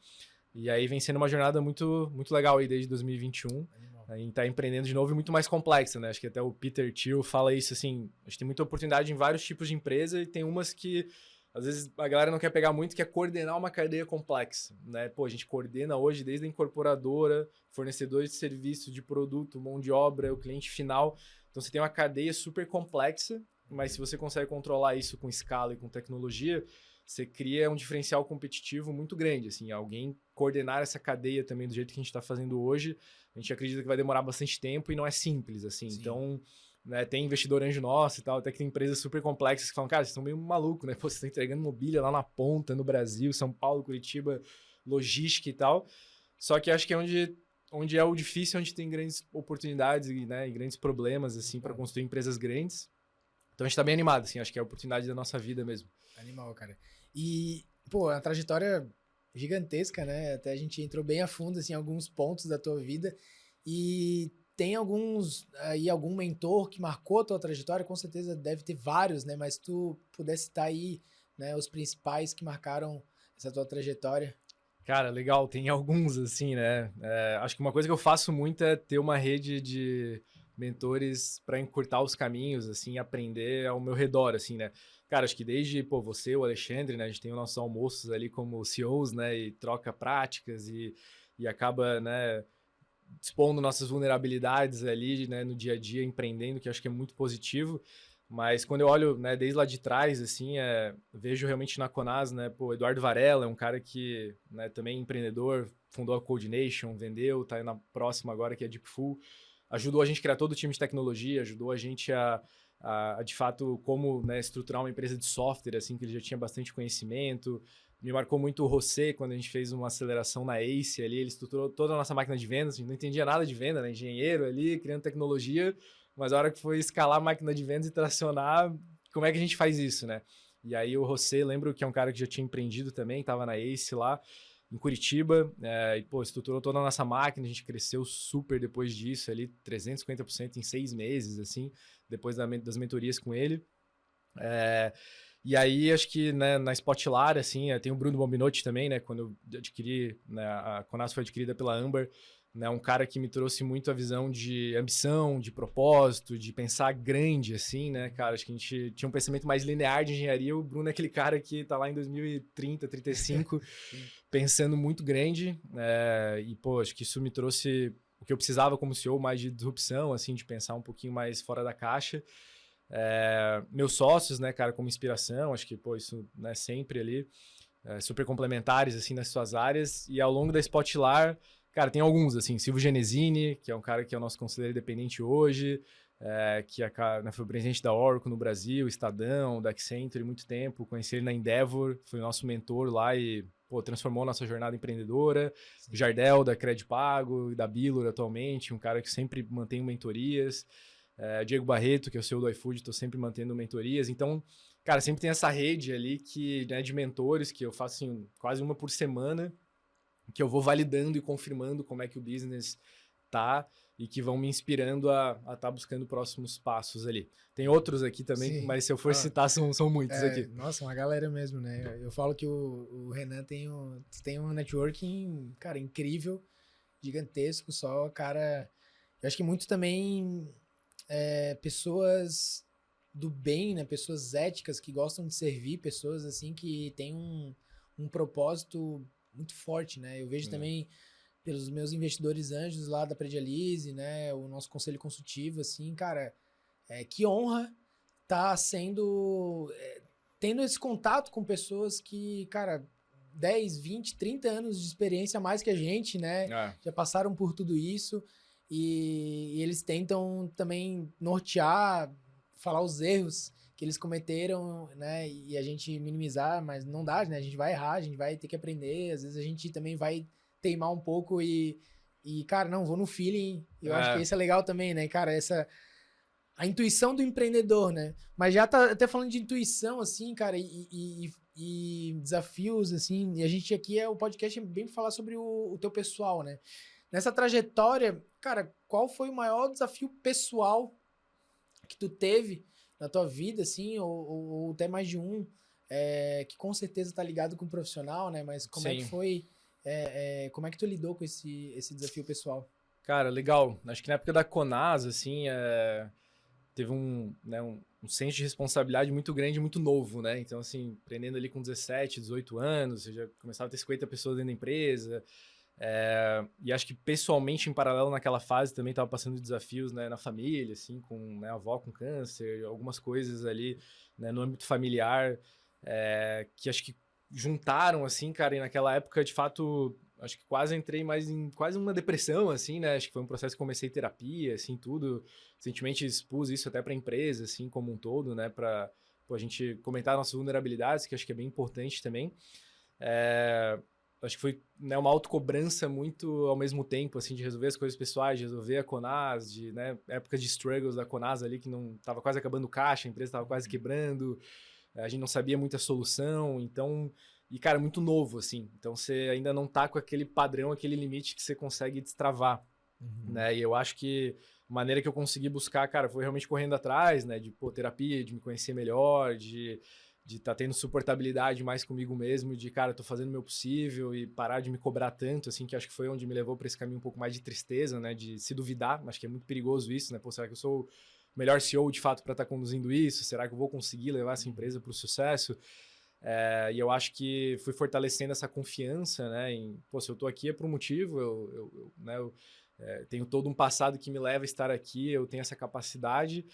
E aí vem sendo uma jornada muito, muito legal aí desde 2021. A gente tá empreendendo de novo e muito mais complexa, né? Acho que até o Peter Thiel fala isso, assim, a gente tem muita oportunidade em vários tipos de empresa e tem umas que, às vezes, a galera não quer pegar muito, que é coordenar uma cadeia complexa, né? Pô, a gente coordena hoje desde a incorporadora, fornecedores de serviço, de produto, mão de obra, o cliente final. Então, você tem uma cadeia super complexa, mas se você consegue controlar isso com escala e com tecnologia, você cria um diferencial competitivo muito grande, assim, alguém coordenar essa cadeia também do jeito que a gente está fazendo hoje, a gente acredita que vai demorar bastante tempo e não é simples, assim, Sim. Então, né, tem investidor anjo nosso e tal, até que tem empresas super complexas que falam, cara, vocês estão meio malucos, né, pô, vocês estão entregando mobília lá na ponta, no Brasil, São Paulo, Curitiba, logística e tal, só que acho que é onde é o difícil, onde tem grandes oportunidades, né, e grandes problemas, assim, para construir empresas grandes. Então a gente tá bem animado, assim, acho que é a oportunidade da nossa vida mesmo. Animal, cara. E, pô, a trajetória gigantesca, né? Até a gente entrou bem a fundo, assim, em alguns pontos da tua vida. E tem algum mentor que marcou a tua trajetória? Com certeza deve ter vários, né? Mas tu pudesse citar aí, né, os principais que marcaram essa tua trajetória. Cara, legal, tem alguns, assim, né? Acho que uma coisa que eu faço muito é ter uma rede de mentores para encurtar os caminhos, assim, aprender ao meu redor, assim, né? Cara, acho que desde, pô, você, o Alexandre, né? A gente tem os nossos almoços ali como CEOs, né? E troca práticas e acaba, né? Expondo nossas vulnerabilidades ali, né? No dia a dia, empreendendo, que eu acho que é muito positivo. Mas quando eu olho, né, desde lá de trás, assim, vejo realmente na Conas, né, pô, Eduardo Varela é um cara que, né, também é empreendedor, fundou a Coordination, vendeu, tá aí na próxima agora, que é a Deepful, ajudou a gente a criar todo o time de tecnologia, ajudou a gente a de fato, como, né, estruturar uma empresa de software, assim, que ele já tinha bastante conhecimento. Me marcou muito o José, quando a gente fez uma aceleração na ACE ali, ele estruturou toda a nossa máquina de vendas, a gente não entendia nada de venda, né, engenheiro ali, criando tecnologia, mas a hora que foi escalar a máquina de vendas e tracionar, como é que a gente faz isso, né? E aí o José, lembro que é um cara que já tinha empreendido também, estava na ACE lá, em Curitiba, e, pô, estruturou toda a nossa máquina, a gente cresceu super depois disso, ali, 350% em 6 meses, assim, depois das mentorias com ele. E aí, acho que, né, na Spotlar, assim, tem o Bruno Bombinotti também, né, quando eu adquiri, né, a Conas foi adquirida pela Amber, né, um cara que me trouxe muito a visão de ambição, de propósito, de pensar grande, assim, né, cara, acho que a gente tinha um pensamento mais linear de engenharia, o Bruno é aquele cara que tá lá em 2030, 35, pensando muito grande, e, pô, acho que isso me trouxe o que eu precisava como CEO, mais de disrupção, assim, de pensar um pouquinho mais fora da caixa. Meus sócios, né, cara, como inspiração, acho que, pô, isso, né, sempre ali, super complementares, assim, nas suas áreas, e ao longo da Spotlar, cara, tem alguns, assim, Silvio Genesini, que é um cara que é o nosso conselheiro independente hoje, que né, foi o presidente da Oracle no Brasil, Estadão, da Accenture, muito tempo, conheci ele na Endeavor, foi o nosso mentor lá e, pô, transformou nossa jornada empreendedora. Sim. Jardel, da Credit Pago, da Bilur atualmente, um cara que sempre mantém mentorias. Diego Barreto, que é o CEO do iFood, estou sempre mantendo mentorias. Então, cara, sempre tem essa rede ali que, né, de mentores que eu faço assim, quase uma por semana, que eu vou validando e confirmando como é que o business tá e que vão me inspirando a estar buscando próximos passos ali. Tem outros aqui também, Sim. Mas se eu for citar, são muitos aqui. Nossa, uma galera mesmo, né? Eu falo que o Renan tem um networking, cara, incrível, gigantesco, só, cara... Eu acho que muito também pessoas do bem, né? Pessoas éticas que gostam de servir, pessoas assim que têm um propósito muito forte, né? Eu vejo também pelos meus investidores anjos lá da Predialise, né? O nosso conselho consultivo, assim, cara, que honra tá tendo esse contato com pessoas que, cara, 10, 20, 30 anos de experiência a mais que a gente, né? Já passaram por tudo isso e eles tentam também nortear, falar os erros que eles cometeram, né? E a gente minimizar, mas não dá, né? A gente vai errar, a gente vai ter que aprender, às vezes a gente também vai teimar um pouco e cara, não, vou no feeling. Eu acho que isso é legal também, né? Cara, a intuição do empreendedor, né? Mas já tá até falando de intuição, assim, cara, e desafios, assim, e a gente aqui o podcast bem pra falar sobre o teu pessoal, né? Nessa trajetória, cara, qual foi o maior desafio pessoal que tu teve na tua vida, assim, ou até mais de um, que com certeza tá ligado com o profissional, né? Mas como é que foi, como é que tu lidou com esse desafio pessoal? Cara, legal. Acho que na época da Conasa, assim, teve um senso de responsabilidade muito grande e muito novo, né? Então, assim, empreendendo ali com 17, 18 anos, você já começava a ter 50 pessoas dentro da empresa. E acho que pessoalmente, em paralelo naquela fase, também estava passando desafios, né, na família, assim, com, né, a avó com câncer, algumas coisas ali, né, no âmbito familiar, que acho que juntaram, assim, cara, e naquela época, de fato, acho que quase entrei mais em quase uma depressão, assim, né? Acho que foi um processo que comecei terapia, assim, tudo. Recentemente expus isso até para a empresa, assim, como um todo, né? Para a gente comentar nossas vulnerabilidades, que acho que é bem importante também. Acho que foi, né, uma autocobrança muito ao mesmo tempo, assim, de resolver as coisas pessoais, de resolver a Conas, de, né, épocas de struggles da Conas ali, que não tava quase acabando o caixa, a empresa tava quase quebrando, a gente não sabia muita solução, então... E, cara, muito novo, assim. Então, você ainda não tá com aquele padrão, aquele limite que você consegue destravar, né? E eu acho que a maneira que eu consegui buscar, cara, foi realmente correndo atrás, né? De, terapia, de me conhecer melhor, de estar tendo suportabilidade mais comigo mesmo, de, cara, tô fazendo o meu possível e parar de me cobrar tanto, assim, que acho que foi onde me levou para esse caminho um pouco mais de tristeza, né? De se duvidar. Acho que é muito perigoso isso, né? Pô, será que eu sou o melhor CEO, de fato, para estar conduzindo isso? Será que eu vou conseguir levar essa empresa para o sucesso? E eu acho que fui fortalecendo essa confiança, né? Pô, se eu tô aqui é por um motivo, eu tenho todo um passado que me leva a estar aqui, eu tenho essa capacidade,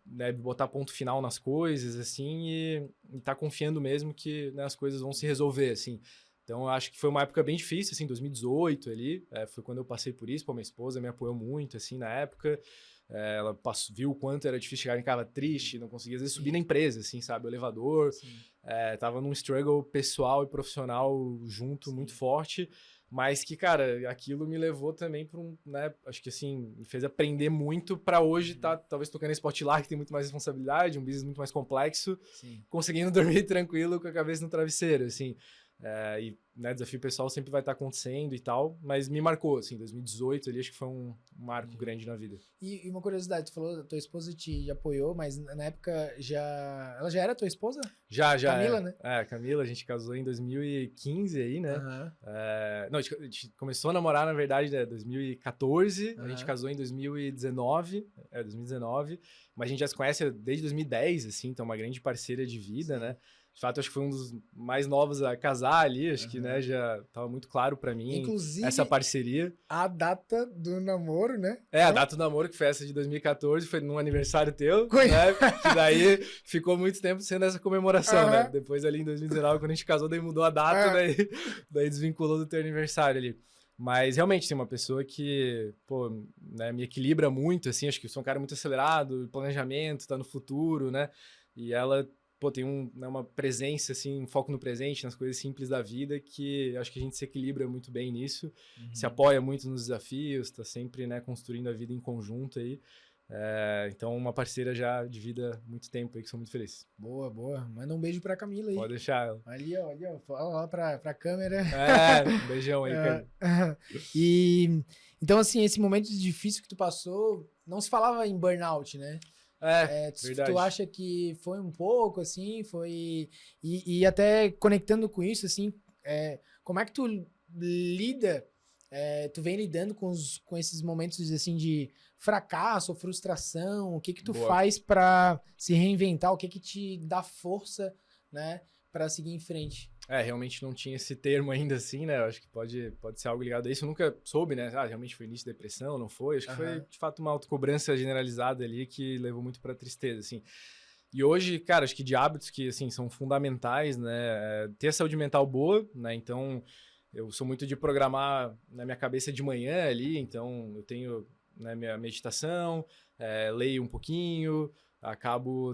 né, de botar ponto final nas coisas, assim, e tá confiando mesmo que, né, as coisas vão se resolver, assim. Então, eu acho que foi uma época bem difícil, assim, 2018 ali, foi quando eu passei por isso, pô, minha esposa me apoiou muito, assim, na época. Ela viu o quanto era difícil chegar em casa triste, não conseguia, às vezes, subir na empresa, assim, sabe? O elevador. Tava num struggle pessoal e profissional junto, muito forte. Mas que, cara, aquilo me levou também para né? Acho que, assim, me fez aprender muito para hoje tá, talvez, tocando em Spotlight, que tem muito mais responsabilidade, um business muito mais complexo, conseguindo dormir tranquilo com a cabeça no travesseiro, assim. E, né, desafio pessoal sempre vai estar acontecendo e tal, mas me marcou, assim, 2018 ali, acho que foi um marco grande na vida. E uma curiosidade, tu falou da tua esposa te apoiou, mas na época ela já era tua esposa? Já. Camila, né? Camila, a gente casou em 2015 aí, né? Não, a gente começou a namorar, na verdade, né, 2014, a gente casou em 2019, mas a gente já se conhece desde 2010, assim, então uma grande parceira de vida, né? De fato, acho que foi um dos mais novos a casar ali, acho que, né, já estava muito claro para mim. Inclusive, essa parceria. A data do namoro, né? A data do namoro, que foi essa de 2014, foi num aniversário teu, né? Que daí ficou muito tempo sendo essa comemoração, né? Depois ali em 2019, quando a gente casou, daí mudou a data, daí desvinculou do teu aniversário ali. Mas realmente tem uma pessoa que, pô, né, me equilibra muito, assim, acho que eu sou um cara muito acelerado, planejamento, tá no futuro, né? E ela... Pô, tem né, uma presença, assim, um foco no presente, nas coisas simples da vida, que acho que a gente se equilibra muito bem nisso, se apoia muito nos desafios, tá sempre, né, construindo a vida em conjunto aí. Então, uma parceira já de vida há muito tempo aí, que sou muito feliz. Boa. Manda um beijo pra Camila aí. Pode deixar ela. Ali, ó. Fala lá pra câmera. Um beijão aí, cara. Então, assim, esse momento difícil que tu passou, não se falava em burnout, né? Verdade. Tu acha que foi um pouco, assim, foi... E até conectando com isso, assim, como é que tu lida, tu vem lidando com esses momentos, assim, de fracasso ou frustração? O que tu faz pra se reinventar? O que te dá força, né, pra seguir em frente? Realmente não tinha esse termo ainda assim, né? Eu acho que pode ser algo ligado a isso. Eu nunca soube, né? Realmente foi início de depressão, não foi? Acho que foi, de fato, uma autocobrança generalizada ali que levou muito pra tristeza, assim. E hoje, cara, acho que de hábitos que, assim, são fundamentais, né? Ter a saúde mental boa, né? Então, eu sou muito de programar na minha cabeça de manhã ali, então eu tenho, né, minha meditação, leio um pouquinho,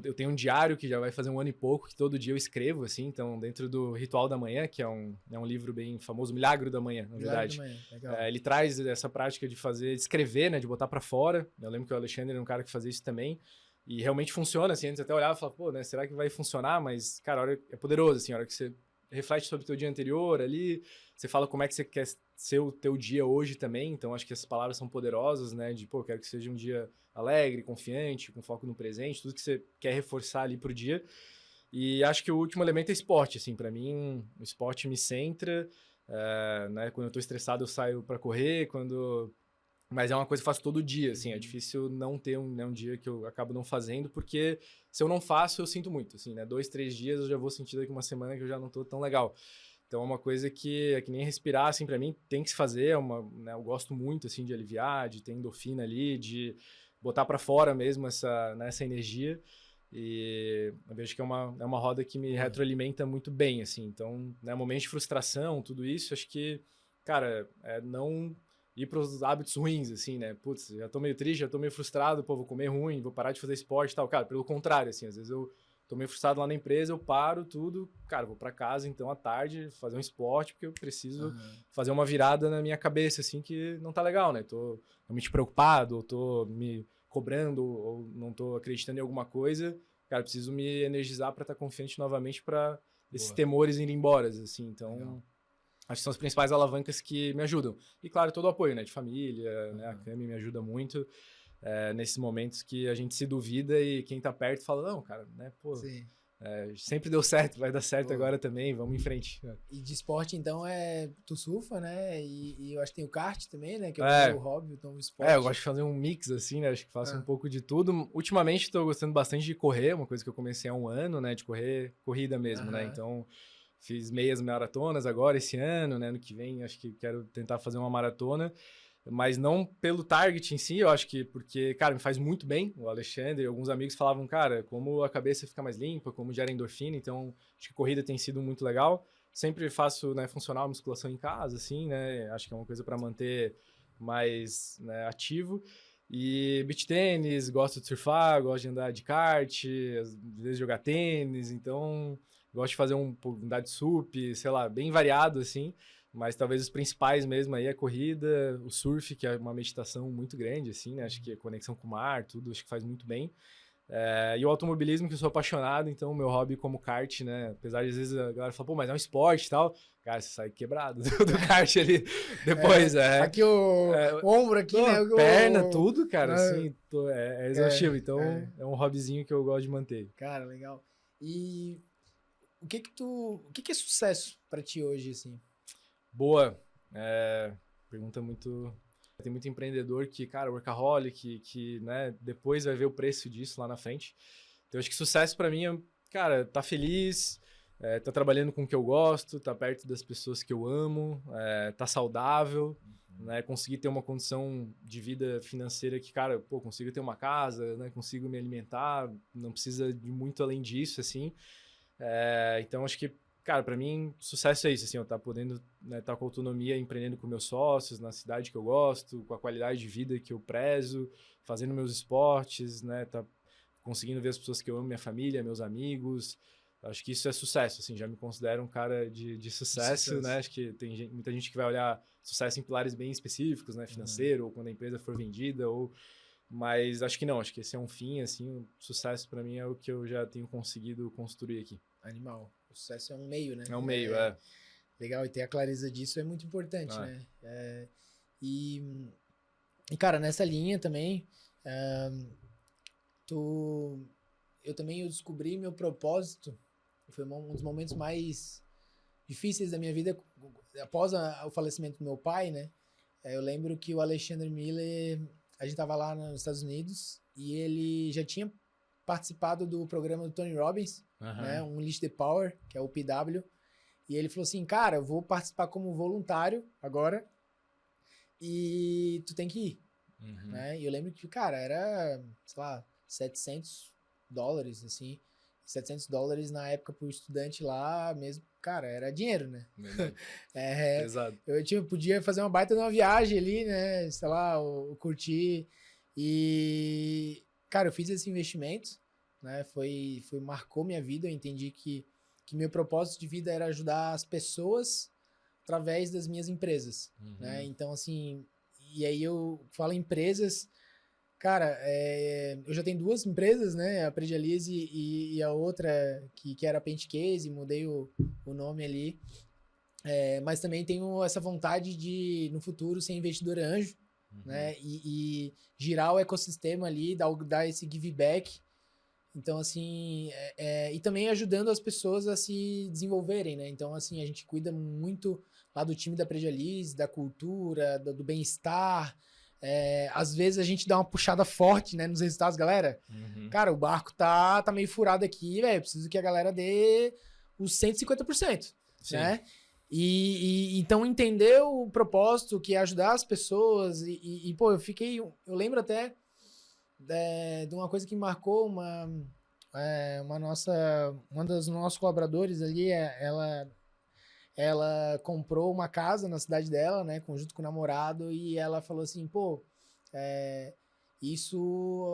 eu tenho um diário que já vai fazer 1 ano e pouco, que todo dia eu escrevo, assim, então dentro do Ritual da Manhã, que é um livro bem famoso, Milagre da Manhã, na verdade. Milagre da Manhã, legal. Ele traz essa prática de escrever, né, de botar pra fora. Eu lembro que o Alexandre era um cara que fazia isso também, e realmente funciona, assim, antes até olhava e falava, pô, né, será que vai funcionar? Mas, cara, a hora é poderoso, assim, a hora que você reflete sobre o teu dia anterior ali, você fala como é que você quer ser o teu dia hoje também, então acho que essas palavras são poderosas, né, de, pô, quero que seja um dia alegre, confiante, com foco no presente, tudo que você quer reforçar ali pro dia. E acho que o último elemento é esporte, assim, para mim, o esporte me centra, né, quando eu tô estressado eu saio para correr, mas é uma coisa que eu faço todo dia, assim, é difícil não ter um dia que eu acabo não fazendo, porque se eu não faço, eu sinto muito, assim, né, 2, 3 dias eu já vou sentir daqui uma semana que eu já não tô tão legal. Então é uma coisa que é que nem respirar, assim, pra mim tem que se fazer, né, eu gosto muito, assim, de aliviar, de ter endorfina ali, de botar pra fora mesmo essa energia, e eu vejo que é uma roda que me retroalimenta muito bem, assim, então, né, momentos de frustração, tudo isso, acho que, cara, não ir pros hábitos ruins, assim, né, putz, já tô meio triste, já tô meio frustrado, pô, vou comer ruim, vou parar de fazer esporte e tal, cara, pelo contrário, assim, às vezes eu tô meio frustrado lá na empresa, eu paro tudo, cara, vou pra casa então à tarde fazer um esporte, porque eu preciso fazer uma virada na minha cabeça, assim, que não tá legal, né? Tô realmente preocupado, ou tô me cobrando, ou não tô acreditando em alguma coisa. Cara, preciso me energizar pra estar confiante novamente pra esses temores irem embora, assim. Então, legal. Acho que são as principais alavancas que me ajudam. E, claro, todo o apoio, né? De família, né? A Cami me ajuda muito. Nesses momentos que a gente se duvida e quem tá perto fala, não, cara, né, pô, sempre deu certo, vai dar certo agora também, vamos em frente. E de esporte, então, tu surfa, né, e eu acho que tem o kart também, né, que é o hobby, então o esporte. Eu gosto de fazer um mix, assim, né, acho que faço um pouco de tudo. Ultimamente tô gostando bastante de correr, uma coisa que eu comecei há 1 ano, né, de corrida mesmo, né, então fiz meias maratonas agora esse ano, né, ano que vem acho que quero tentar fazer uma maratona. Mas não pelo target em si, eu acho que porque, cara, me faz muito bem. O Alexandre e alguns amigos falavam, cara, como a cabeça fica mais limpa, como gera endorfina, então acho que corrida tem sido muito legal. Sempre faço, né, funcional musculação em casa, assim, né? Acho que é uma coisa para manter mais, né, ativo. E beach tênis, gosto de surfar, gosto de andar de kart, às vezes jogar tênis, então gosto de fazer andar de sup, sei lá, bem variado, assim. Mas talvez os principais mesmo aí é a corrida, o surf, que é uma meditação muito grande, assim, né? Acho que a conexão com o mar, tudo, acho que faz muito bem. E o automobilismo, que eu sou apaixonado, então o meu hobby como kart, né? Apesar de às vezes a galera fala, pô, mas é um esporte e tal. Cara, você sai quebrado do kart ali depois. Aqui o ombro aqui, né? Perna, tudo, cara, assim, é exaustivo. Então é um hobbyzinho que eu gosto de manter. Cara, legal. E o que é sucesso pra ti hoje, assim? Boa. Pergunta muito... Tem muito empreendedor que, cara, workaholic, que, né, depois vai ver o preço disso lá na frente. Então, acho que sucesso pra mim é, cara, tá feliz, tá trabalhando com o que eu gosto, tá perto das pessoas que eu amo, tá saudável, né, conseguir ter uma condição de vida financeira que, cara, pô, consigo ter uma casa, né, consigo me alimentar, não precisa de muito além disso, assim. Então, acho que, cara, pra mim, sucesso é isso, assim, eu tá podendo, né, tá com autonomia, empreendendo com meus sócios, na cidade que eu gosto, com a qualidade de vida que eu prezo, fazendo meus esportes, né, tá conseguindo ver as pessoas que eu amo, minha família, meus amigos. Acho que isso é sucesso, assim, já me considero um cara de sucesso, né, acho que tem muita gente que vai olhar sucesso em pilares bem específicos, né, financeiro, ou quando a empresa for vendida, mas acho que não, acho que esse é um fim, assim, o sucesso pra mim é o que eu já tenho conseguido construir aqui. Animal. O sucesso é um meio, né? É um meio, Legal, e ter a clareza disso é muito importante, né? E, cara, nessa linha também, eu também descobri meu propósito, foi um dos momentos mais difíceis da minha vida, após o falecimento do meu pai, né? Eu lembro que o Alexandre Miller, a gente tava lá nos Estados Unidos, e ele já tinha participado do programa do Tony Robbins, né? Unleash the Power, que é o PW. E ele falou assim, cara, eu vou participar como voluntário agora e tu tem que ir, né? E eu lembro que, cara, era, sei lá, $700, assim. $700 na época pro estudante lá mesmo, cara, era dinheiro, né? Pesado. Eu podia fazer uma baita de uma viagem ali, né? Sei lá, eu curtir. E, cara, eu fiz esse investimento, né? Marcou minha vida. Eu entendi que meu propósito de vida era ajudar as pessoas através das minhas empresas, né? Então, assim, e aí eu falo empresas, cara, eu já tenho 2 empresas, né? A Predialize e a outra que era a Pentcase, mudei o nome ali. Mas também tenho essa vontade de, no futuro, ser investidor anjo, né? E girar o ecossistema ali, dar esse give back. Então, assim, e também ajudando as pessoas a se desenvolverem, né? Então, assim, a gente cuida muito lá do time da Predialize, da cultura, do bem-estar. Às vezes a gente dá uma puxada forte, né, nos resultados, galera. Cara, o barco tá meio furado aqui, velho. Preciso que a galera dê os 150%, né? Então entender o propósito que é ajudar as pessoas pô, eu lembro até de uma coisa que marcou uma das nossos colaboradores ali, ela comprou uma casa na cidade dela, né, junto com o namorado, e ela falou assim, pô,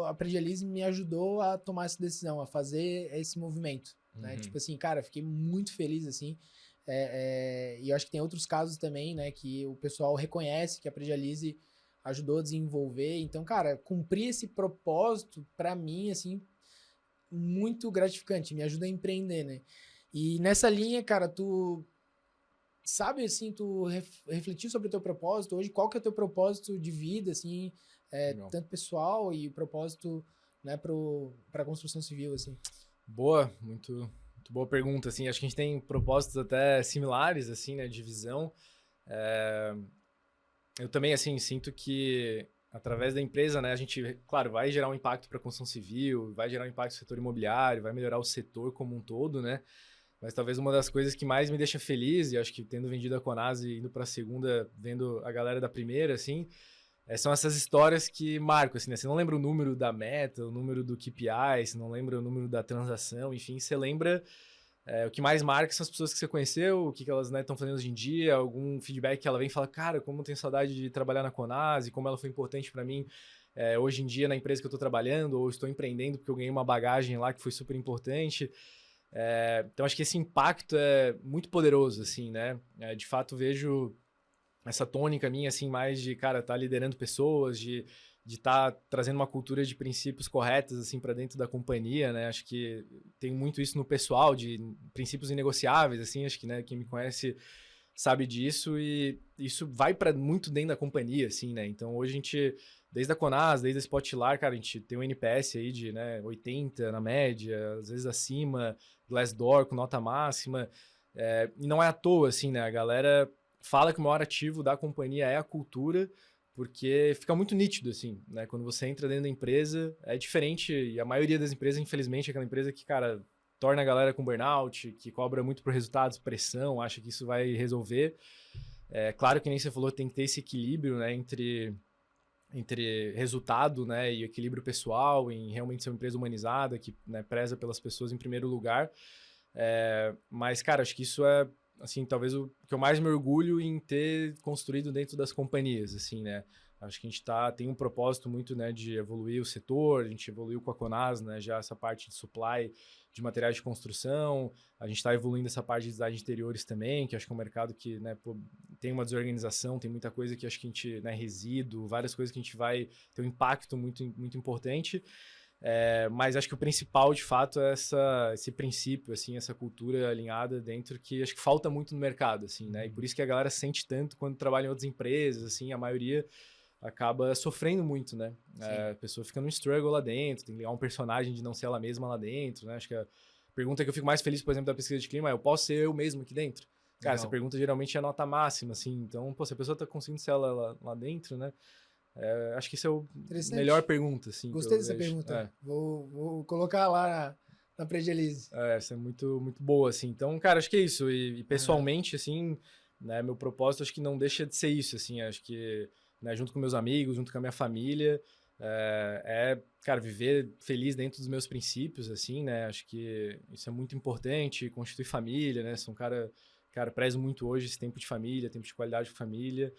a Predialize me ajudou a tomar essa decisão, a fazer esse movimento, né, tipo assim, cara, fiquei muito feliz, assim, e eu acho que tem outros casos também, né, que o pessoal reconhece que a Predialize ajudou a desenvolver. Então, cara, cumprir esse propósito, pra mim, assim, muito gratificante, me ajuda a empreender, né? E nessa linha, cara, tu sabe, assim, tu refletir sobre o teu propósito hoje, qual que é o teu propósito de vida, assim, tanto pessoal e propósito, né, pra construção civil, assim? Boa, muito boa pergunta, assim, acho que a gente tem propósitos até similares, assim, né, de visão. Eu também, assim, sinto que através da empresa, né, a gente, claro, vai gerar um impacto para a construção civil, vai gerar um impacto no setor imobiliário, vai melhorar o setor como um todo, né? Mas talvez uma das coisas que mais me deixa feliz, e acho que tendo vendido a Conasa e indo para a segunda, vendo a galera da primeira, assim, são essas histórias que marcam, assim, né? Você não lembra o número da meta, o número do KPI, você não lembra o número da transação, enfim, você lembra o que mais marca são as pessoas que você conheceu, o que elas estão fazendo hoje em dia, algum feedback que ela vem e fala, cara, como eu tenho saudade de trabalhar na Conasa, como ela foi importante para mim hoje em dia na empresa que eu estou trabalhando, ou estou empreendendo porque eu ganhei uma bagagem lá que foi super importante. Então, acho que esse impacto é muito poderoso, assim, né? De fato, vejo essa tônica minha, assim, mais de, cara, tá liderando pessoas, de estar trazendo uma cultura de princípios corretos, assim, para dentro da companhia, né? Acho que tem muito isso no pessoal, de princípios inegociáveis, assim, acho que, né, quem me conhece sabe disso e isso vai para muito dentro da companhia, assim, né? Então, hoje a gente, desde a Conasa, desde a Spotlight, cara, a gente tem um NPS aí de, né, 80 na média, às vezes acima, Glassdoor com nota máxima, e não é à toa, assim, né? A galera fala que o maior ativo da companhia é a cultura, porque fica muito nítido, assim, né? Quando você entra dentro da empresa, é diferente, e a maioria das empresas, infelizmente, é aquela empresa que, cara, torna a galera com burnout, que cobra muito por resultados, pressão, acha que isso vai resolver. Claro que nem você falou, tem que ter esse equilíbrio, né, entre resultado, né, e equilíbrio pessoal, em realmente ser uma empresa humanizada, que, né, preza pelas pessoas em primeiro lugar. Mas, cara, acho que isso é, assim, talvez o que eu mais me orgulho em ter construído dentro das companhias, assim, né? Acho que a gente tem um propósito muito, né, de evoluir o setor, a gente evoluiu com a Conasa, né, já essa parte de supply de materiais de construção, a gente está evoluindo essa parte de design de interiores também, que acho que é um mercado que, né, pô, tem uma desorganização, tem muita coisa que acho que a gente, né, resíduo, várias coisas que a gente vai ter um impacto muito, muito importante. Mas acho que o principal, de fato, é esse princípio, assim, essa cultura alinhada dentro que acho que falta muito no mercado, assim, né? E por isso que a galera sente tanto quando trabalha em outras empresas, assim, a maioria acaba sofrendo muito, né? A pessoa fica num struggle lá dentro, tem que ligar um personagem de não ser ela mesma lá dentro, né? Acho que a pergunta que eu fico mais feliz, por exemplo, da pesquisa de clima é: eu posso ser eu mesmo aqui dentro? Cara, essa pergunta geralmente é nota máxima, assim. Então, pô, se a pessoa tá conseguindo ser ela lá dentro, né? Acho que isso é a melhor pergunta, assim. Gostei dessa pergunta. Vou colocar lá na Predialize. Essa é muito, muito boa, assim. Então, cara, acho que é isso. E pessoalmente, assim, né, meu propósito acho que não deixa de ser isso, assim. Acho que, né, junto com meus amigos, junto com a minha família, cara, viver feliz dentro dos meus princípios, assim, né? Acho que isso é muito importante, constituir família, né? Sou um cara, prezo muito hoje esse tempo de família, tempo de qualidade de família.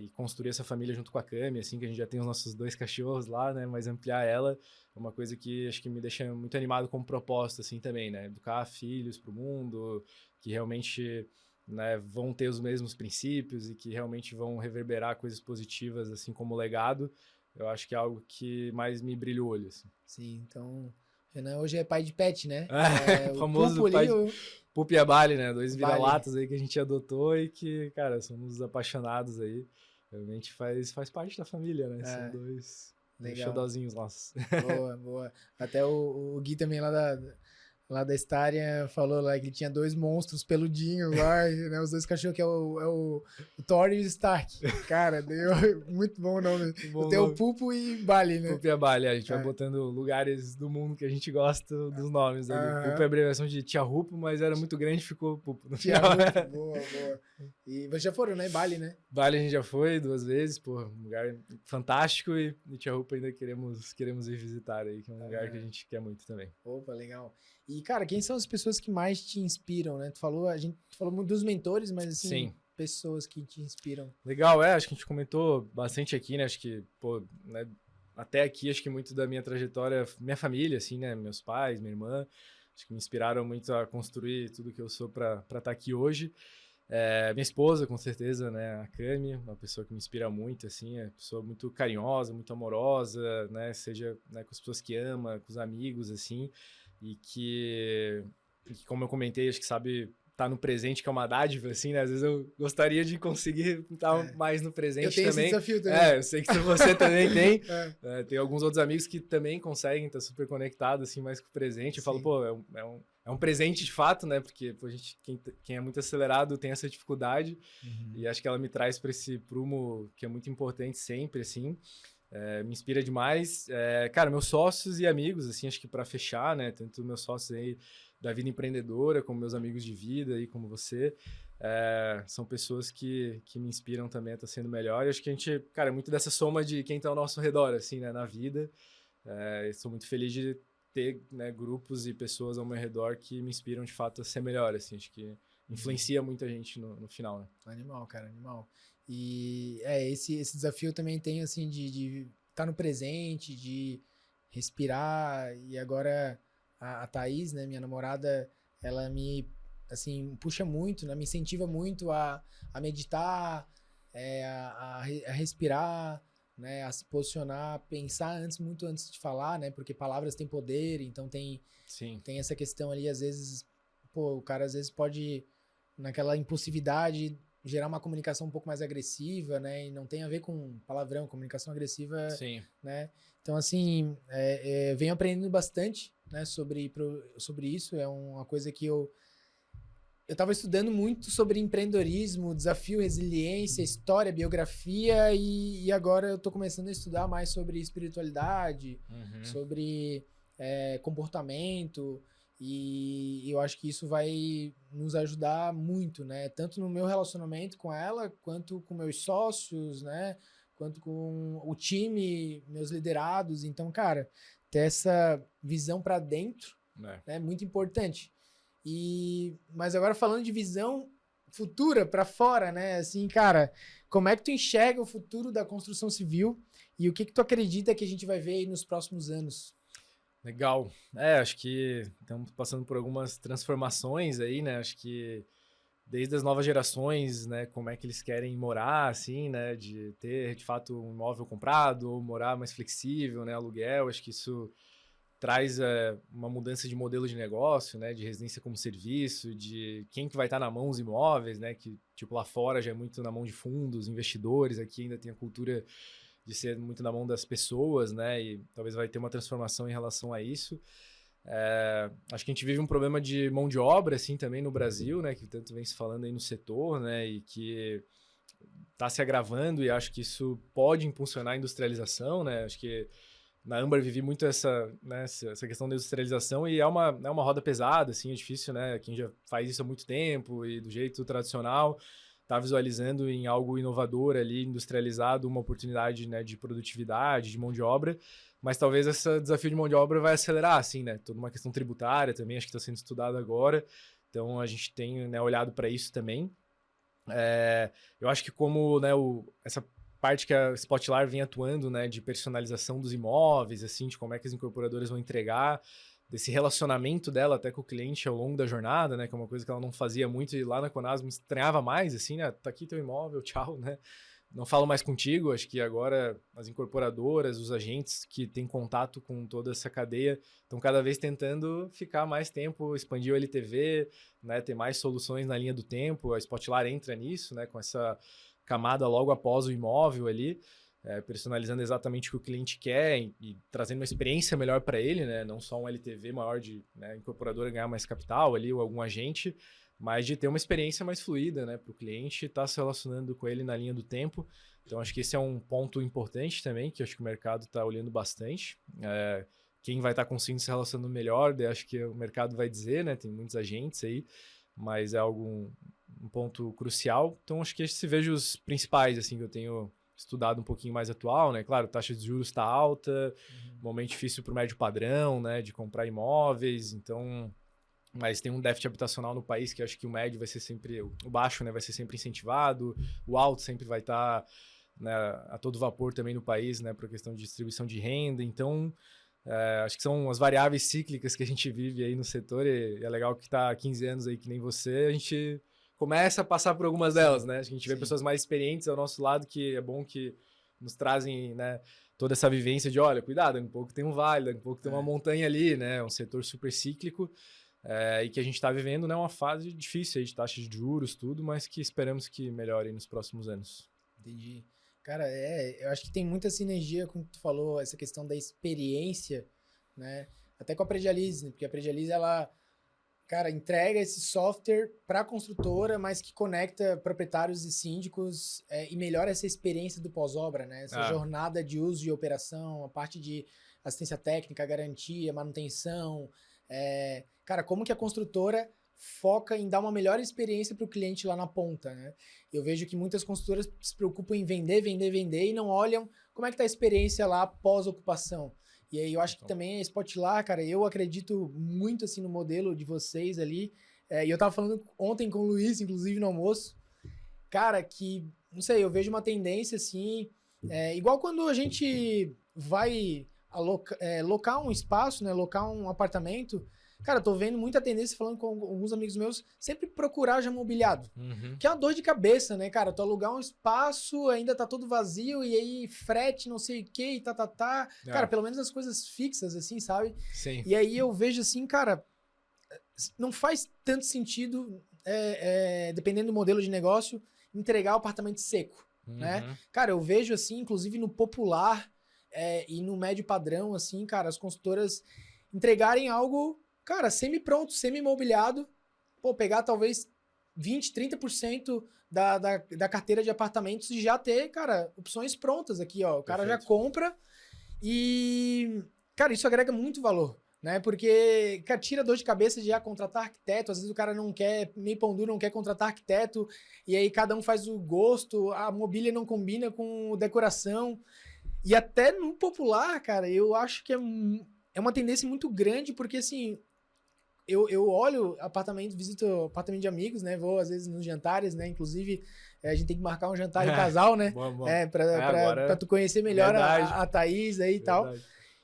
E construir essa família junto com a Cami, assim, que a gente já tem os nossos 2 cachorros lá, né? Mas ampliar ela é uma coisa que acho que me deixa muito animado como propósito, assim, também, né? Educar filhos para o mundo, que realmente, né, vão ter os mesmos princípios e que realmente vão reverberar coisas positivas, assim, como legado. Eu acho que é algo que mais me brilha o olho, assim. Sim, então, Renan hoje é pai de pet, né? O O famoso Pupo pai ali, de Pupi e a Bali, né? 2 Bali. vira-latas aí que a gente adotou e que, cara, somos apaixonados aí. Realmente faz parte da família, né? São dois xodózinhos nossos. Boa, boa. Até o Gui também lá da Estária falou lá que ele tinha 2 monstros peludinhos lá, né? Os 2 cachorros que é o Thor e o Stark. Cara, deu muito bom o nome. Tem o Pupo e Bali, né? Pupi e a Bali, a gente vai botando lugares do mundo que a gente gosta dos nomes ali. Pupo é a abreviação de Tia Rupo, mas era muito grande, ficou Pupo. Tia Rupo, boa, boa. E vocês já foram, né? Bali, né? Bali a gente já foi 2 vezes, pô, um lugar fantástico e Tia Rupo ainda queremos ir visitar aí, que é um lugar que a gente quer muito também. Opa, legal. E, cara, quem são as pessoas que mais te inspiram, né? A gente falou muito dos mentores, mas assim, sim, pessoas que te inspiram. Legal, acho que a gente comentou bastante aqui, né? Acho que, pô, né, até aqui, acho que muito da minha trajetória, minha família, assim, né? Meus pais, minha irmã, acho que me inspiraram muito a construir tudo que eu sou para estar aqui hoje. Minha esposa, com certeza, né? A Cami, uma pessoa que me inspira muito, assim, é uma pessoa muito carinhosa, muito amorosa, né? Seja, né, com as pessoas que ama, com os amigos, assim, e que, como eu comentei, acho que sabe estar no presente, que é uma dádiva, assim, né? Às vezes eu gostaria de conseguir estar mais no presente eu tenho também. Esse desafio também. Eu sei que você também tem. Tem alguns outros amigos que também conseguem estar super conectados, assim, mais com o presente. Eu falo, pô, é um presente de fato, né? Porque pô, quem é muito acelerado tem essa dificuldade. E acho que ela me traz para esse prumo que é muito importante sempre, assim. Me inspira demais. Cara, meus sócios e amigos, assim, acho que para fechar, né? Tanto meus sócios aí da vida empreendedora, como meus amigos de vida aí, como você, são pessoas que me inspiram também a estar sendo melhor. E acho que a gente, cara, é muito dessa soma de quem está ao nosso redor, assim, né? Na vida. Sou muito feliz de ter, né, grupos e pessoas ao meu redor que me inspiram de fato a ser melhor, assim, acho que influencia muita gente no final, né? Animal, cara, animal. E esse desafio também tem, assim, de estar no presente, de respirar, e agora a Thaís, né, minha namorada, ela me, assim, puxa muito, né, me incentiva muito a meditar, a respirar, né, a se posicionar, a pensar muito antes de falar, né, porque palavras têm poder, então tem essa questão ali, às vezes, pô, o cara às vezes pode, naquela impulsividade, gerar uma comunicação um pouco mais agressiva, né, e não tem a ver com palavrão, comunicação agressiva, né, então assim, venho aprendendo bastante, né, sobre isso, é uma coisa que eu estava estudando muito sobre empreendedorismo, desafio, resiliência, história, biografia, e agora eu estou começando a estudar mais sobre espiritualidade, sobre comportamento, e eu acho que isso vai nos ajudar muito, né? Tanto no meu relacionamento com ela, quanto com meus sócios, né? Quanto com o time, meus liderados. Então, cara, ter essa visão para dentro é muito importante. Mas agora falando de visão futura para fora, né? Assim, cara, como é que tu enxerga o futuro da construção civil e o que tu acredita que a gente vai ver aí nos próximos anos? Legal. Acho que estamos passando por algumas transformações aí, né? Acho que desde as novas gerações, né? Como é que eles querem morar, assim, né? De ter, de fato, um imóvel comprado ou morar mais flexível, né? Aluguel. Acho que isso traz uma mudança de modelo de negócio, né? De residência como serviço, de quem que vai estar na mão os imóveis, né? Que, tipo, lá fora já é muito na mão de fundos, investidores. Aqui ainda tem a cultura de ser muito na mão das pessoas, né? E talvez vai ter uma transformação em relação a isso. Acho que a gente vive um problema de mão de obra, assim, também no Brasil, né? Que tanto vem se falando aí no setor, né? E que está se agravando e acho que isso pode impulsionar a industrialização, né? Acho que na Âmbar vivi muito essa, né, essa questão da industrialização e é uma roda pesada, assim, é difícil, né? Quem já faz isso há muito tempo e do jeito tradicional, tá visualizando em algo inovador ali, industrializado, uma oportunidade, né, de produtividade, de mão de obra, mas talvez esse desafio de mão de obra vai acelerar, assim, né? Toda uma questão tributária também, acho que está sendo estudado agora, então a gente tem, né, olhado para isso também. Eu acho que como, né, essa parte que a Spotlar vem atuando, né, de personalização dos imóveis, assim, de como é que as incorporadoras vão entregar, desse relacionamento dela até com o cliente ao longo da jornada, né, que é uma coisa que ela não fazia muito e lá na Conasmo me estranhava mais, assim, né, tá aqui teu imóvel, tchau, né, não falo mais contigo. Acho que agora as incorporadoras, os agentes que têm contato com toda essa cadeia estão cada vez tentando ficar mais tempo, expandir o LTV, né, ter mais soluções na linha do tempo. A Spotlar entra nisso, né, com essa camada logo após o imóvel ali, personalizando exatamente o que o cliente quer e trazendo uma experiência melhor para ele, né, não só um LTV maior de, né, incorporadora ganhar mais capital ali ou algum agente, mas de ter uma experiência mais fluida, né, para o cliente estar se relacionando com ele na linha do tempo. Então, acho que esse é um ponto importante também, que acho que o mercado está olhando bastante. Quem vai estar conseguindo se relacionando melhor, acho que o mercado vai dizer, né, tem muitos agentes aí, mas é um ponto crucial. Então, acho que se veja os principais, assim, que eu tenho estudado um pouquinho mais atual, né? Claro, a taxa de juros está alta, momento difícil para o médio padrão, né, de comprar imóveis, então... Mas tem um déficit habitacional no país que eu acho que o médio vai ser sempre... O baixo, né, vai ser sempre incentivado. O alto sempre vai estar, né, a todo vapor também no país, né, para a questão de distribuição de renda. Então, acho que são as variáveis cíclicas que a gente vive aí no setor. E é legal que está há 15 anos aí que nem você. A gente começa a passar por algumas delas, né? A gente vê pessoas mais experientes ao nosso lado, que é bom que nos trazem, né, toda essa vivência de, olha, cuidado, daqui a pouco tem um vale, daqui a pouco tem uma montanha ali, né? Um setor super cíclico. E que a gente está vivendo, né, uma fase difícil aí de taxa de juros, tudo, mas que esperamos que melhore nos próximos anos. Entendi. Cara, eu acho que tem muita sinergia com o que tu falou, essa questão da experiência, né? Até com a Predialise, né? Porque a Predialise, ela, cara, entrega esse software para a construtora, mas que conecta proprietários e síndicos e melhora essa experiência do pós-obra, né? Essa jornada de uso e operação, a parte de assistência técnica, garantia, manutenção. Cara, como que a construtora foca em dar uma melhor experiência para o cliente lá na ponta, né? Eu vejo que muitas construtoras se preocupam em vender e não olham como é que tá a experiência lá pós-ocupação. E aí eu acho que também a Spotlar, cara, eu acredito muito assim no modelo de vocês ali. E eu tava falando ontem com o Luiz, inclusive no almoço, cara, que, não sei, eu vejo uma tendência assim, igual quando a gente vai locar um espaço, né, locar um apartamento. Cara, eu tô vendo muita tendência, falando com alguns amigos meus, sempre procurar já mobiliado. Que é uma dor de cabeça, né, cara? Tu alugar um espaço, ainda tá todo vazio, e aí frete, não sei o que, e tá. Cara, pelo menos as coisas fixas, assim, sabe? Sim. E aí eu vejo assim, cara, não faz tanto sentido, dependendo do modelo de negócio, entregar o apartamento seco, né? Cara, eu vejo assim, inclusive no popular e no médio padrão, assim, cara, as consultoras entregarem algo... Cara, semi-pronto, semi-mobiliado, pegar talvez 20%, 30% da carteira de apartamentos e já ter, cara, opções prontas aqui, ó. O cara já compra e, cara, isso agrega muito valor, né? Porque, cara, tira dor de cabeça de já contratar arquiteto, às vezes o cara não quer, meio pão duro, não quer contratar arquiteto, e aí cada um faz o gosto, a mobília não combina com decoração. E até no popular, cara, eu acho que é uma tendência muito grande, porque, assim... Eu olho apartamento, visito apartamento de amigos, né? Vou, às vezes, nos jantares, né? Inclusive, a gente tem que marcar um jantar em casal, né? Bom. Pra tu conhecer melhor a Thaís aí e tal.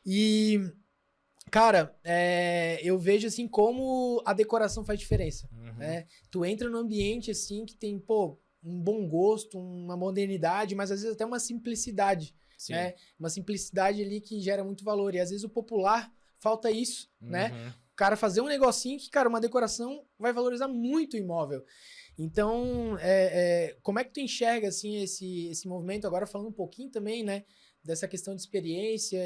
E, cara, eu vejo, assim, como a decoração faz diferença, né? Tu entra num ambiente, assim, que tem, um bom gosto, uma modernidade, mas, às vezes, até uma simplicidade, né? Uma simplicidade ali que gera muito valor. E, às vezes, o popular falta isso, né? O cara fazer um negocinho que, cara, uma decoração vai valorizar muito o imóvel. Então, como é que tu enxerga, assim, esse movimento? Agora falando um pouquinho também, né, dessa questão de experiência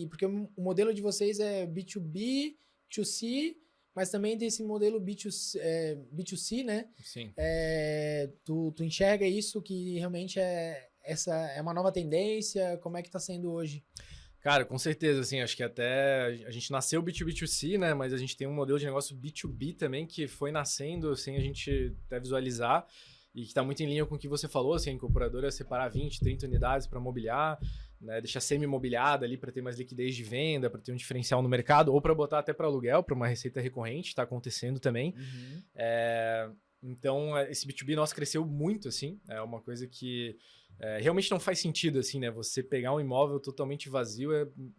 porque o modelo de vocês é B2B, B2C, mas também tem esse modelo B2C, né? Sim. Tu enxerga isso que realmente essa é uma nova tendência? Como é que tá sendo hoje? Cara, com certeza, assim, acho que até a gente nasceu B2B2C, né, mas a gente tem um modelo de negócio B2B também que foi nascendo sem a gente até visualizar e que está muito em linha com o que você falou, assim, a incorporadora separar 20, 30 unidades para mobiliar, né, deixar semi-mobiliada ali para ter mais liquidez de venda, para ter um diferencial no mercado ou para botar até para aluguel, para uma receita recorrente, está acontecendo também. Então, esse B2B nosso cresceu muito, assim, é uma coisa que realmente não faz sentido, assim, né? Você pegar um imóvel totalmente vazio,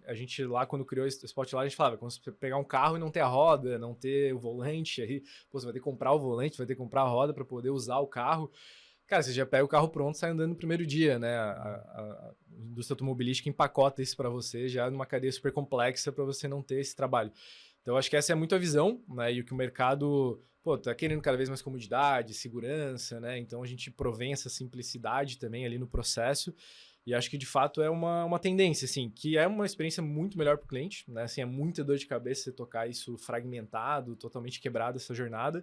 a gente lá, quando criou esse Spotlight, a gente falava, quando você pegar um carro e não ter a roda, não ter o volante, aí, pô, você vai ter que comprar o volante, vai ter que comprar a roda para poder usar o carro. Cara, você já pega o carro pronto e sai andando no primeiro dia, né? A indústria automobilística empacota isso para você já numa cadeia super complexa para você não ter esse trabalho. Então, acho que essa é muito a visão, né? E o que o mercado, pô, tá querendo cada vez mais comodidade, segurança, né? Então, a gente provém essa simplicidade também ali no processo. E acho que, de fato, é uma tendência, assim, que é uma experiência muito melhor para o cliente, né? Assim, é muita dor de cabeça você tocar isso fragmentado, totalmente quebrado, essa jornada.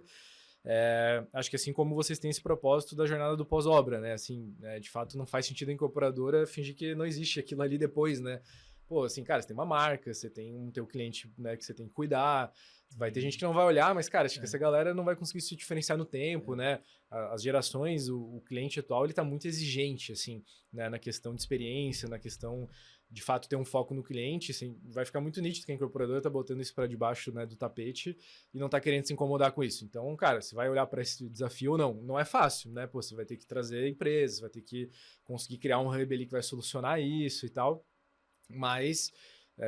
Acho que assim como vocês têm esse propósito da jornada do pós-obra, né? Assim, de fato, não faz sentido a incorporadora fingir que não existe aquilo ali depois, né? Pô, assim, cara, você tem uma marca, você tem um teu cliente, né, que você tem que cuidar. Vai ter gente que não vai olhar, mas, cara, acho que essa galera não vai conseguir se diferenciar no tempo, né? As gerações, o cliente atual, ele tá muito exigente, assim, né? Na questão de experiência, na questão de fato ter um foco no cliente, assim, vai ficar muito nítido que a incorporadora tá botando isso para debaixo, né, do tapete e não tá querendo se incomodar com isso. Então, cara, você vai olhar para esse desafio ou não? Não é fácil, né? Pô, você vai ter que trazer empresas, vai ter que conseguir criar um hub ali que vai solucionar isso e tal. Mas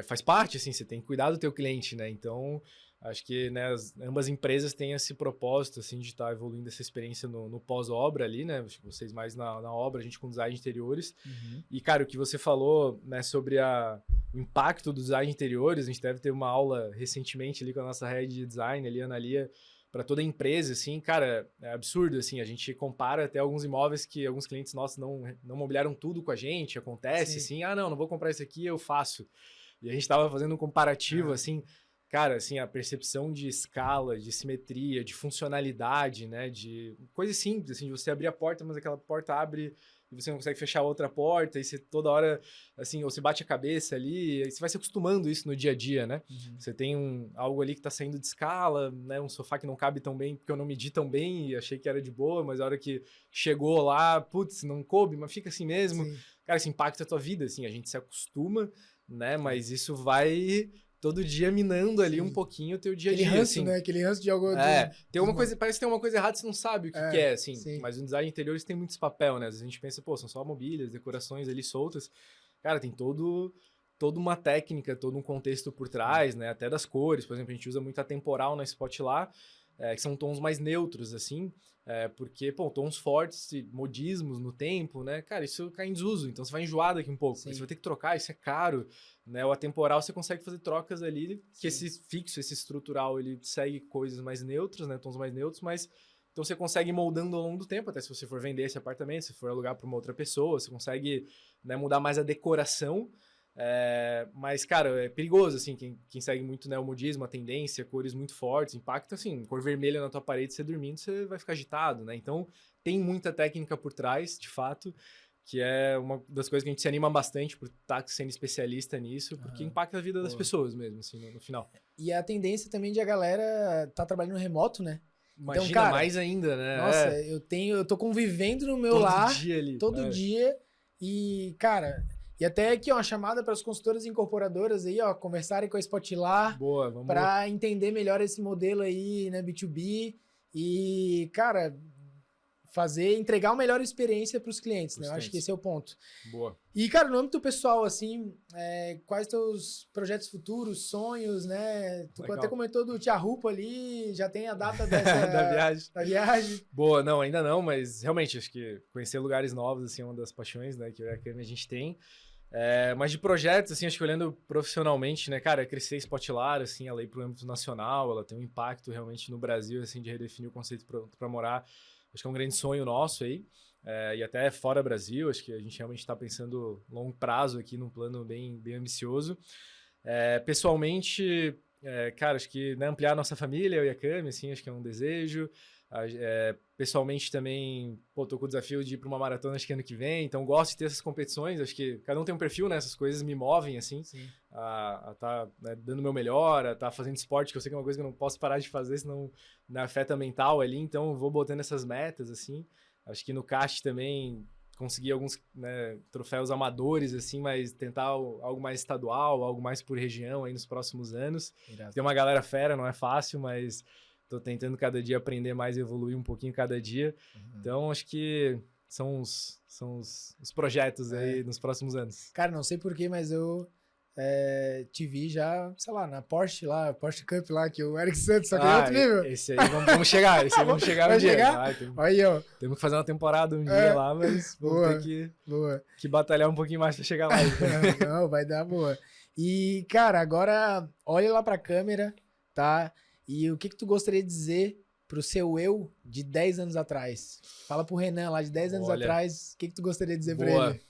faz parte, assim, você tem que cuidar do teu cliente, né? Então, acho que, né, ambas empresas têm esse propósito, assim, de estar evoluindo essa experiência no pós-obra ali, né? Acho que vocês mais na obra, a gente com design de interiores. E, cara, o que você falou, né, sobre o impacto do design de interiores, a gente deve ter uma aula recentemente ali com a nossa head de design, ali, a Ana Lia, para toda a empresa, assim, cara, é absurdo, assim, a gente compara até alguns imóveis que alguns clientes nossos não mobiliaram tudo com a gente, acontece, assim, não vou comprar isso aqui, eu faço. E a gente tava fazendo um comparativo, assim, cara, assim, a percepção de escala, de simetria, de funcionalidade, né, de coisas simples, assim, de você abrir a porta, mas aquela porta abre e você não consegue fechar outra porta, e você toda hora, assim, ou você bate a cabeça ali, e você vai se acostumando isso no dia a dia, né? Você tem algo ali que tá saindo de escala, né? Um sofá que não cabe tão bem, porque eu não medi tão bem e achei que era de boa, mas a hora que chegou lá, putz, não coube, mas fica assim mesmo. Sim. Cara, isso impacta a tua vida, assim, a gente se acostuma, né? Mas isso vai todo dia minando ali um pouquinho o teu dia a dia. Aquele ranço, assim, né? Aquele ranço de algo... tem uma coisa, parece que tem uma coisa errada, você não sabe o que é, assim. Sim. Mas no design interior tem muito esse papel, né? Às vezes a gente pensa, pô, são só mobílias, decorações ali soltas. Cara, tem toda uma técnica, todo um contexto por trás, né? Até das cores, por exemplo, a gente usa muito a temporal na Spot lá, que são tons mais neutros, assim, porque, pô, tons fortes, modismos no tempo, né? Cara, isso cai em desuso, então você vai enjoar daqui um pouco. Você vai ter que trocar, isso é caro, né? O atemporal você consegue fazer trocas ali, que esse fixo, esse estrutural, ele segue coisas mais neutras, né? Tons mais neutros, mas então você consegue ir moldando ao longo do tempo, até se você for vender esse apartamento, se for alugar para uma outra pessoa, você consegue, né, mudar mais a decoração. Mas, cara, é perigoso, assim, quem segue muito, né, o modismo, a tendência, cores muito fortes, impacta, assim, cor vermelha na tua parede, você dormindo, você vai ficar agitado, né? Então, tem muita técnica por trás, de fato, que é uma das coisas que a gente se anima bastante por estar sendo especialista nisso, porque impacta a vida das pessoas mesmo, assim, no final. E a tendência também de a galera tá trabalhando remoto, né? Imagina, então, cara, mais ainda, né? Nossa, eu tô convivendo no meu lar todo dia e, cara... E até aqui, ó, uma chamada para as consultoras e incorporadoras aí, ó, conversarem com a Spotlar para entender melhor esse modelo aí, né, B2B e, cara, entregar uma melhor experiência para os clientes, né? Eu acho que esse é o ponto. Boa. E, cara, no âmbito pessoal, assim, quais teus projetos futuros, sonhos, né? Tu até comentou do Tia Rupa ali, já tem a data dessa... da viagem. Boa, não, ainda não, mas realmente, acho que conhecer lugares novos, assim, é uma das paixões, né, que eu e a Cami a gente tem. Mas de projetos, assim, acho que olhando profissionalmente, né, cara, crescer Spotlar, assim, ela ir para o âmbito nacional, ela tem um impacto realmente no Brasil, assim, de redefinir o conceito para morar. Acho que é um grande sonho nosso aí, e até fora Brasil, acho que a gente realmente está pensando longo prazo aqui, num plano bem, bem ambicioso. Pessoalmente, cara, acho que, né, ampliar a nossa família, eu e a Cami, assim, acho que é um desejo. Pessoalmente também, tô com o desafio de ir para uma maratona acho que ano que vem, então gosto de ter essas competições, acho que cada um tem um perfil, né? Essas coisas me movem, assim, a tá, né, dando o meu melhor, a tá fazendo esporte, que eu sei que é uma coisa que eu não posso parar de fazer, senão me afeta mental ali, então eu vou botando essas metas, assim. Acho que no kart também consegui alguns, né, troféus amadores, assim, mas tentar algo mais estadual, algo mais por região aí nos próximos anos. Tem uma galera fera, não é fácil, mas tô tentando cada dia aprender mais e evoluir um pouquinho cada dia. Então, acho que são os projetos aí nos próximos anos. Cara, não sei porquê, mas eu te vi já, sei lá, na Porsche Cup lá, que o Eric Santos, só que é outro nível. Esse aí vamos chegar, vamos chegar Vai um dia. chegar? Aí, ó. Temos que fazer uma temporada um dia lá, mas vamos ter que batalhar um pouquinho mais pra chegar lá. Não, vai dar boa. E, cara, agora olha lá pra câmera, tá? E o que tu gostaria de dizer pro seu eu de 10 anos atrás? Fala pro Renan lá de 10 anos atrás, o que tu gostaria de dizer pra ele?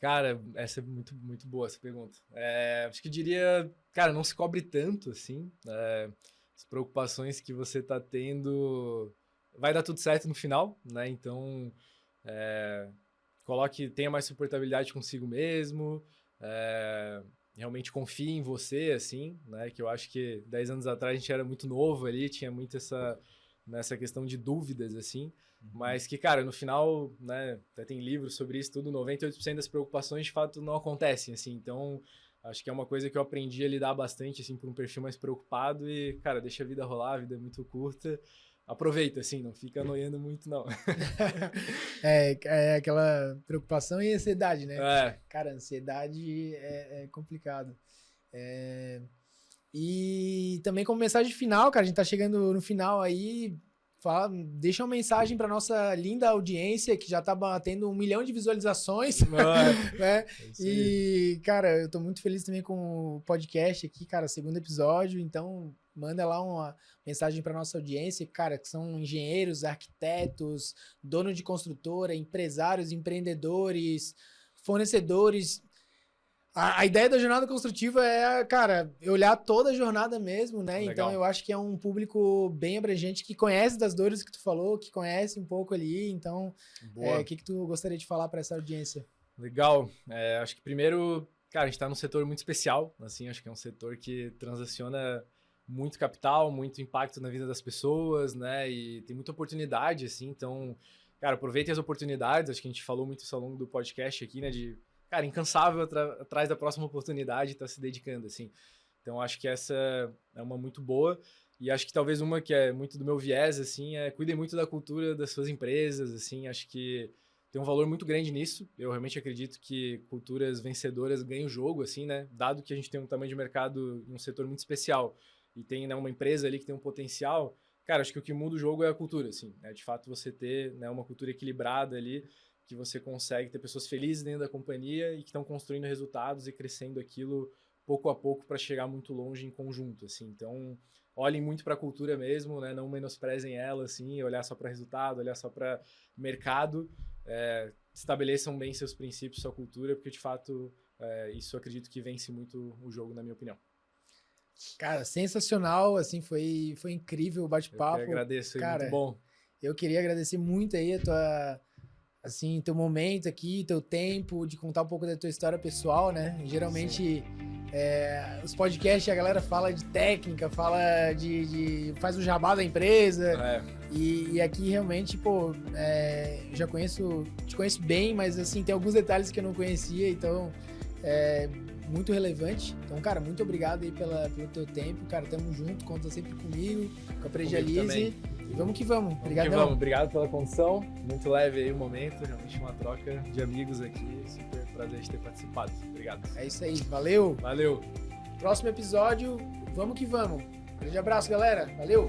Cara, essa é muito, muito boa essa pergunta. Acho que eu diria, cara, não se cobre tanto, assim. As preocupações que você tá tendo, vai dar tudo certo no final, né? Então, tenha mais suportabilidade consigo mesmo, realmente confie em você, assim, né? Que eu acho que 10 anos atrás a gente era muito novo ali, tinha muito nessa questão de dúvidas, assim. Mas que, cara, no final, né, até tem livros sobre isso tudo, 98% das preocupações de fato não acontecem, assim. Então, acho que é uma coisa que eu aprendi a lidar bastante, assim, por um perfil mais preocupado e, cara, deixa a vida rolar, a vida é muito curta. Aproveita, assim, não fica noiando muito, não. É aquela preocupação e ansiedade, né? É. Cara, ansiedade é complicado. E também como mensagem final, cara, a gente tá chegando no final aí, deixa uma mensagem pra nossa linda audiência, que já tá batendo 1 milhão de visualizações, né? E, cara, eu tô muito feliz também com o podcast aqui, cara, 2º episódio, então manda lá uma mensagem para nossa audiência, cara, que são engenheiros, arquitetos, dono de construtora, empresários, empreendedores, fornecedores. A ideia da jornada construtiva é, cara, olhar toda a jornada mesmo, né? Legal. Então eu acho que é um público bem abrangente, que conhece das dores que tu falou, que conhece um pouco ali. Então, o que tu gostaria de falar para essa audiência? Legal. Acho que primeiro, cara, a gente tá num setor muito especial, assim, acho que é um setor que transaciona muito capital, muito impacto na vida das pessoas, né? E tem muita oportunidade, assim. Então, cara, aproveitem as oportunidades. Acho que a gente falou muito isso ao longo do podcast aqui, né? Cara, incansável atrás da próxima oportunidade, tá se dedicando, assim. Então, acho que essa é uma muito boa. E acho que talvez uma que é muito do meu viés, assim, cuidem muito da cultura das suas empresas, assim. Acho que tem um valor muito grande nisso. Eu realmente acredito que culturas vencedoras ganham o jogo, assim, né? Dado que a gente tem um tamanho de mercado em um setor muito especial e tem, né, uma empresa ali que tem um potencial, cara, acho que o que muda o jogo é a cultura, assim, né? De fato, você ter, né, uma cultura equilibrada ali, que você consegue ter pessoas felizes dentro da companhia e que estão construindo resultados e crescendo aquilo pouco a pouco para chegar muito longe em conjunto, assim. Então, olhem muito para a cultura mesmo, né? Não menosprezem ela, assim, olhar só para resultado, olhar só para mercado, estabeleçam bem seus princípios, sua cultura, porque de fato isso eu acredito que vence muito o jogo, na minha opinião. Cara, sensacional, assim, foi incrível o bate-papo. Eu que agradeço, cara, muito bom. Eu queria agradecer muito aí teu momento aqui, teu tempo, de contar um pouco da tua história pessoal, né? Geralmente, os podcasts, a galera fala de técnica, fala faz o jabá da empresa. E aqui, realmente, pô, te conheço bem, mas, assim, tem alguns detalhes que eu não conhecia, então, muito relevante. Então, cara, muito obrigado aí pelo teu tempo. Cara, tamo junto, conta sempre comigo, com a Prejalize. E vamos que vamos. Obrigadão. Obrigado pela condição. Muito leve aí o momento, realmente uma troca de amigos aqui. Super prazer de ter participado. Obrigado. É isso aí, valeu. Valeu. Próximo episódio, vamos que vamos. Grande abraço, galera. Valeu.